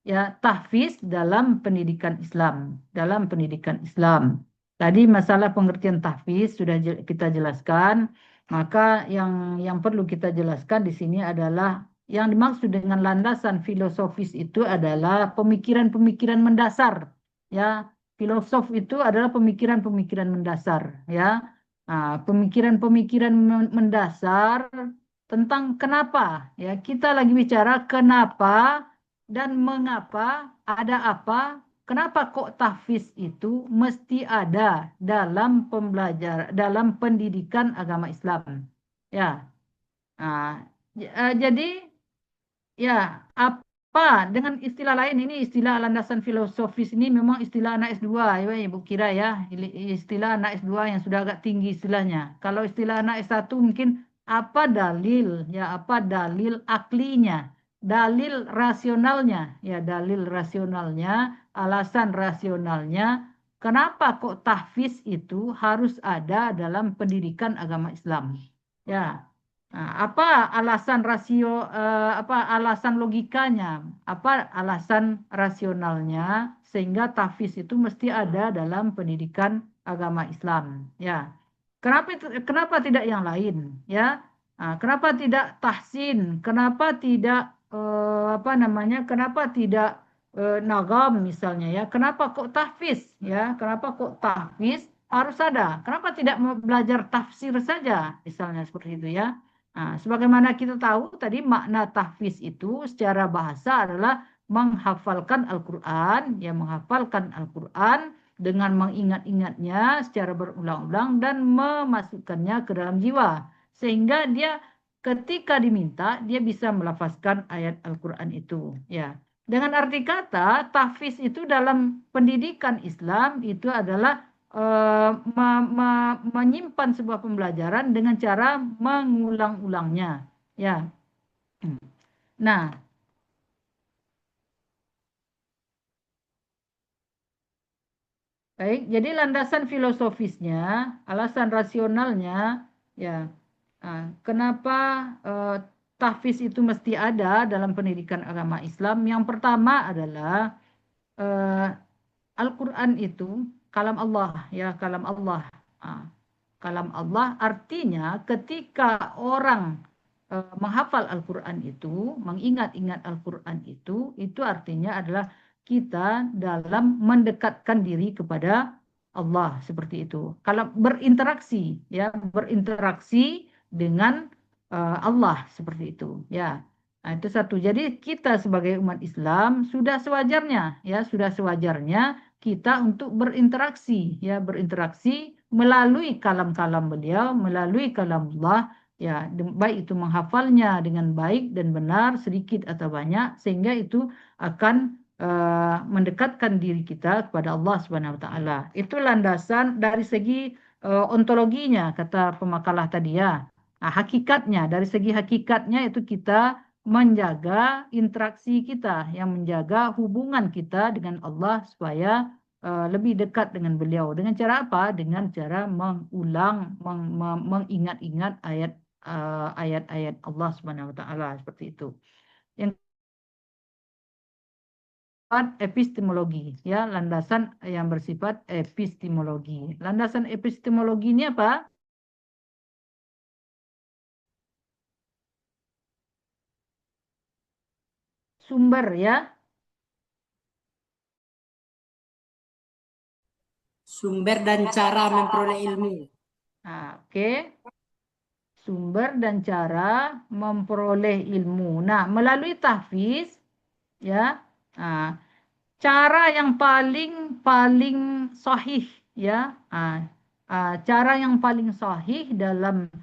ya, tahfiz dalam pendidikan Islam, dalam pendidikan Islam. Tadi masalah pengertian tahfiz sudah kita jelaskan, maka yang perlu kita jelaskan di sini adalah yang dimaksud dengan landasan filosofis itu adalah pemikiran-pemikiran mendasar ya. Filosof itu adalah pemikiran-pemikiran mendasar ya. Pemikiran-pemikiran mendasar tentang kenapa ya, kita lagi bicara kenapa dan mengapa, ada apa, kenapa kok tahfiz itu mesti ada dalam dalam pendidikan agama Islam ya. Jadi ya, apa dengan istilah lain, ini istilah landasan filosofis ini memang istilah anak S2 ya Ibu kira ya, istilah anak S2 yang sudah agak tinggi istilahnya. Kalau istilah anak S1 mungkin apa dalil ya, apa dalil aklinya, dalil rasionalnya ya, dalil rasionalnya, alasan rasionalnya kenapa kok tahfiz itu harus ada dalam pendidikan agama Islam ya. Apa alasan apa alasan logikanya, apa alasan rasionalnya sehingga tahfiz itu mesti ada dalam pendidikan agama Islam ya. Kenapa tidak yang lain ya? Kenapa tidak tahsin? Kenapa tidak kenapa tidak nagam misalnya ya? Kenapa kok tahfiz ya? Kenapa kok tahfiz harus ada? Kenapa tidak belajar tafsir saja misalnya seperti itu ya? Sebagaimana kita tahu tadi makna tahfiz itu secara bahasa adalah menghafalkan Al-Quran, ya menghafalkan Al-Quran dengan mengingat-ingatnya secara berulang-ulang dan memasukkannya ke dalam jiwa. Sehingga dia ketika diminta, dia bisa melafazkan ayat Al-Quran itu. Ya. Dengan arti kata, tahfiz itu dalam pendidikan Islam itu adalah menyimpan sebuah pembelajaran dengan cara mengulang-ulangnya ya. Nah, baik, jadi landasan filosofisnya, alasan rasionalnya ya, kenapa tahfiz itu mesti ada dalam pendidikan agama Islam. Yang pertama adalah Al-Quran itu kalam Allah ya, kalam Allah. Kalam Allah artinya ketika orang menghafal Al-Quran itu, mengingat-ingat Al-Quran itu artinya adalah kita dalam mendekatkan diri kepada Allah seperti itu. Kalau berinteraksi ya, berinteraksi dengan Allah seperti itu ya. Itu satu. Jadi kita sebagai umat Islam sudah sewajarnya ya, sudah sewajarnya kita untuk berinteraksi ya, berinteraksi melalui kalam-kalam beliau, melalui kalam Allah ya, baik itu menghafalnya dengan baik dan benar sedikit atau banyak sehingga itu akan mendekatkan diri kita kepada Allah Subhanahu wa taala. Itu landasan dari segi ontologinya kata pemakalah tadi ya. Hakikatnya, dari segi hakikatnya itu kita menjaga interaksi kita, yang menjaga hubungan kita dengan Allah supaya lebih dekat dengan beliau. Dengan cara apa? Dengan cara mengulang, mengingat-ingat ayat-ayat Allah Subhanahu wa taala seperti itu. Yang epistemologi ya, landasan yang bersifat epistemologi. Landasan epistemologi ini apa? Sumber ya. Sumber dan cara memperoleh ilmu. Oke. Sumber dan cara memperoleh ilmu. Nah, melalui tahfiz ya, cara yang paling sahih ya, cara yang paling sahih dalam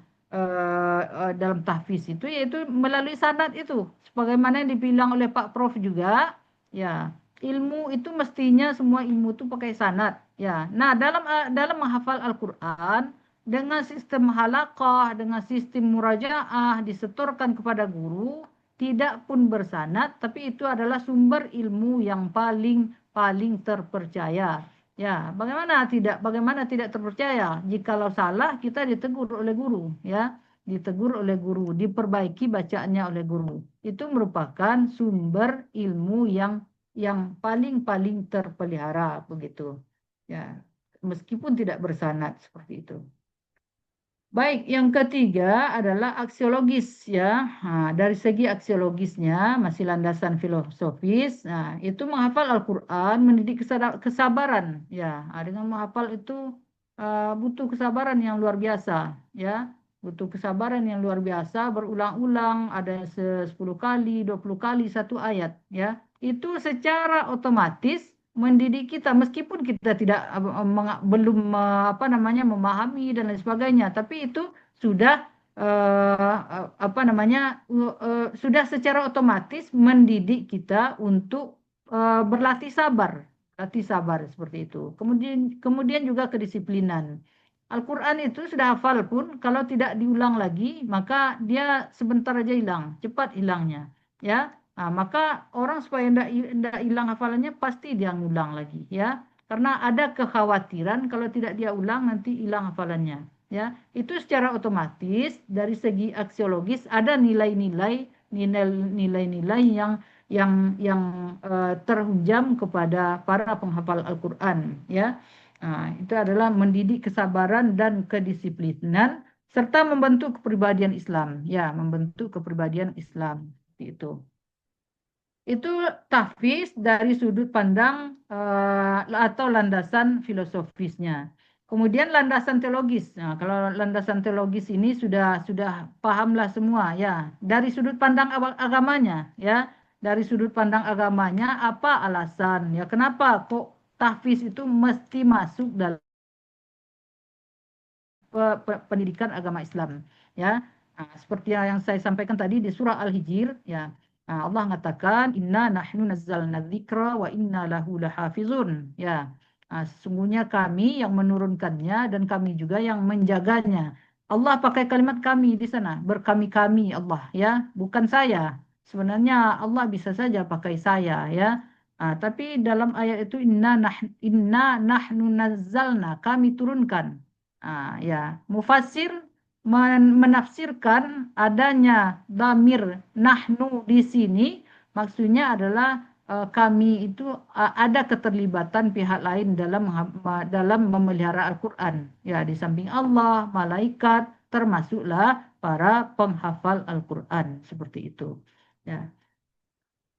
tahfiz itu yaitu melalui sanad itu. Sebagaimana yang dibilang oleh Pak Prof juga ya, ilmu itu mestinya semua ilmu itu pakai sanad ya. Nah, dalam menghafal Al-Qur'an dengan sistem halaqah, dengan sistem murajaah disetorkan kepada guru, tidak pun bersanad, tapi itu adalah sumber ilmu yang paling terpercaya. Ya, bagaimana tidak terpercaya? Jikalau salah kita ditegur oleh guru, ya, ditegur oleh guru, diperbaiki bacaannya oleh guru. Itu merupakan sumber ilmu yang paling terpelihara begitu. Ya, meskipun tidak bersanad seperti itu. Baik, yang ketiga adalah aksiologis ya. Nah, dari segi aksiologisnya masih landasan filosofis. Nah, itu menghafal Al-Qur'an mendidik kesabaran ya. Dengan menghafal itu butuh kesabaran yang luar biasa ya. Butuh kesabaran yang luar biasa, berulang-ulang, ada 10 kali, 20 kali satu ayat ya. Itu secara otomatis mendidik kita meskipun kita tidak belum memahami dan lain sebagainya, tapi itu sudah sudah secara otomatis mendidik kita untuk berlatih sabar seperti itu. Kemudian juga kedisiplinan. Al-Quran itu sudah hafal pun kalau tidak diulang lagi maka dia sebentar aja hilang, cepat hilangnya ya. Nah, maka orang supaya tidak hilang hafalannya pasti dia ngulang lagi ya. Karena ada kekhawatiran kalau tidak dia ulang nanti hilang hafalannya ya. Itu secara otomatis dari segi aksiologis ada nilai-nilai yang terhujam kepada para penghafal Al-Qur'an ya. Nah, itu adalah mendidik kesabaran dan kedisiplinan serta membentuk kepribadian Islam ya, membentuk kepribadian Islam itu. Itu tahfiz dari sudut pandang atau landasan filosofisnya. Kemudian landasan teologis. Nah, kalau landasan teologis ini sudah pahamlah semua ya. Dari sudut pandang agamanya ya. Dari sudut pandang agamanya apa alasan ya kenapa kok tahfiz itu mesti masuk dalam pendidikan agama Islam ya. Nah, seperti yang saya sampaikan tadi di surah Al-Hijr ya. Nah, Allah mengatakan inna nahnu nazzalna dzikra wa inna lahu lahafizun ya. Nah, sesungguhnya kami yang menurunkannya dan kami juga yang menjaganya. Allah pakai kalimat kami di sana, berkami-kami Allah ya, bukan saya. Sebenarnya Allah bisa saja pakai saya ya. Nah, tapi dalam ayat itu inna nahnu nazzalna, kami turunkan. Ya, mufassir menafsirkan adanya dhamir nahnu di sini maksudnya adalah kami itu ada keterlibatan pihak lain dalam memelihara Al-Qur'an. Ya, di samping Allah, malaikat, termasuklah para penghafal Al-Qur'an seperti itu. Ya.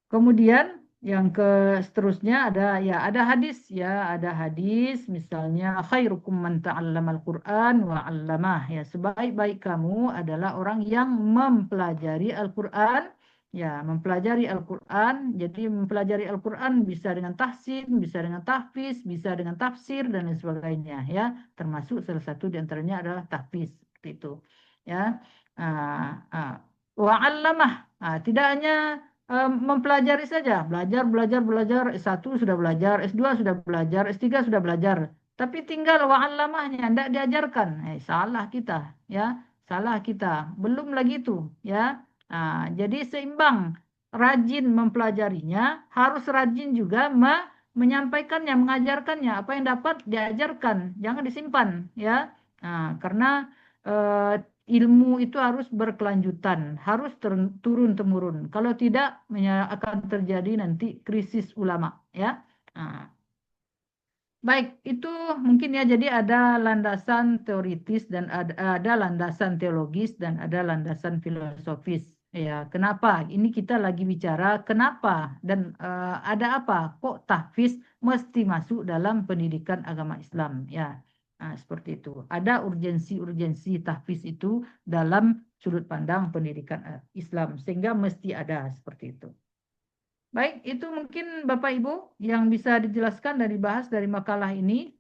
Kemudian yang seterusnya ada hadis ya, ada hadis misalnya khairukum man ta'allamal Qur'an wa 'allamah ya, sebaik-baik kamu adalah orang yang mempelajari Al-Qur'an ya, mempelajari Al-Qur'an. Jadi mempelajari Al-Qur'an bisa dengan tahsin, bisa dengan tahfiz, bisa dengan tafsir dan lain sebagainya ya, termasuk salah satu di antaranya adalah tahfiz seperti itu ya. Wa 'allamah, tidak hanya mempelajari saja, belajar, S1 sudah belajar, S2 sudah belajar, S3 sudah belajar, tapi tinggal wa'allamahnya, tidak diajarkan. Salah kita, ya, salah kita. Belum lagi itu, ya. Nah, jadi seimbang, rajin mempelajarinya, harus rajin juga menyampaikannya, mengajarkannya. Apa yang dapat diajarkan, jangan disimpan, ya. Nah, karena ilmu itu harus berkelanjutan, harus turun-temurun. Kalau tidak, akan terjadi nanti krisis ulama. Ya. Nah. Baik, itu mungkin ya. Jadi ada landasan teoritis dan ada landasan teologis dan ada landasan filosofis. Ya, kenapa? Ini kita lagi bicara kenapa dan ada apa? Kok tahfiz mesti masuk dalam pendidikan agama Islam? Ya. Nah, seperti itu. Ada urgensi tahfiz itu dalam sudut pandang pendidikan Islam, sehingga mesti ada seperti itu. Baik, itu mungkin Bapak Ibu yang bisa dijelaskan dan dibahas dari makalah ini.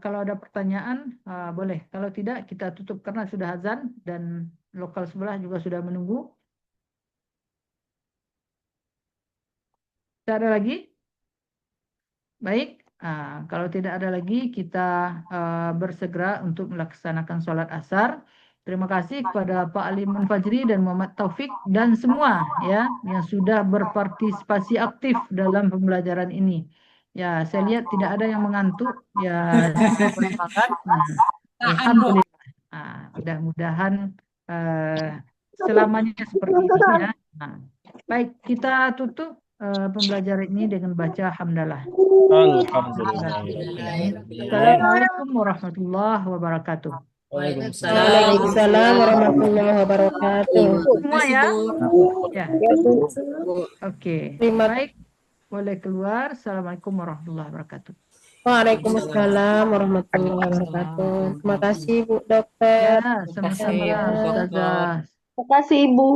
Kalau ada pertanyaan, boleh. Kalau tidak, kita tutup karena sudah azan dan lokal sebelah juga sudah menunggu. Tidak ada lagi? Baik. Kalau tidak ada lagi, kita bersegera untuk melaksanakan sholat asar. Terima kasih kepada Pak Alimun Fajri dan Muhammad Taufik dan semua ya yang sudah berpartisipasi aktif dalam pembelajaran ini. Ya, saya lihat tidak ada yang mengantuk. Ya, bersemangat. Nah, alhamdulillah. Mudah-mudahan selamanya seperti itu ya. Nah, baik, kita tutup pembelajaran ini dengan baca hamdalah. Alhamdulillah. Assalamualaikum warahmatullahi wabarakatuh. Waalaikumsalam warahmatullahi wabarakatuh. Semua ya. Ya. Oke. Baik. Boleh keluar. Assalamualaikum warahmatullahi wabarakatuh. Waalaikumsalam warahmatullahi wabarakatuh. Terima kasih Bu Dokter. Ya, sama-sama. Terima kasih. Ustazah. Terima kasih Ibu.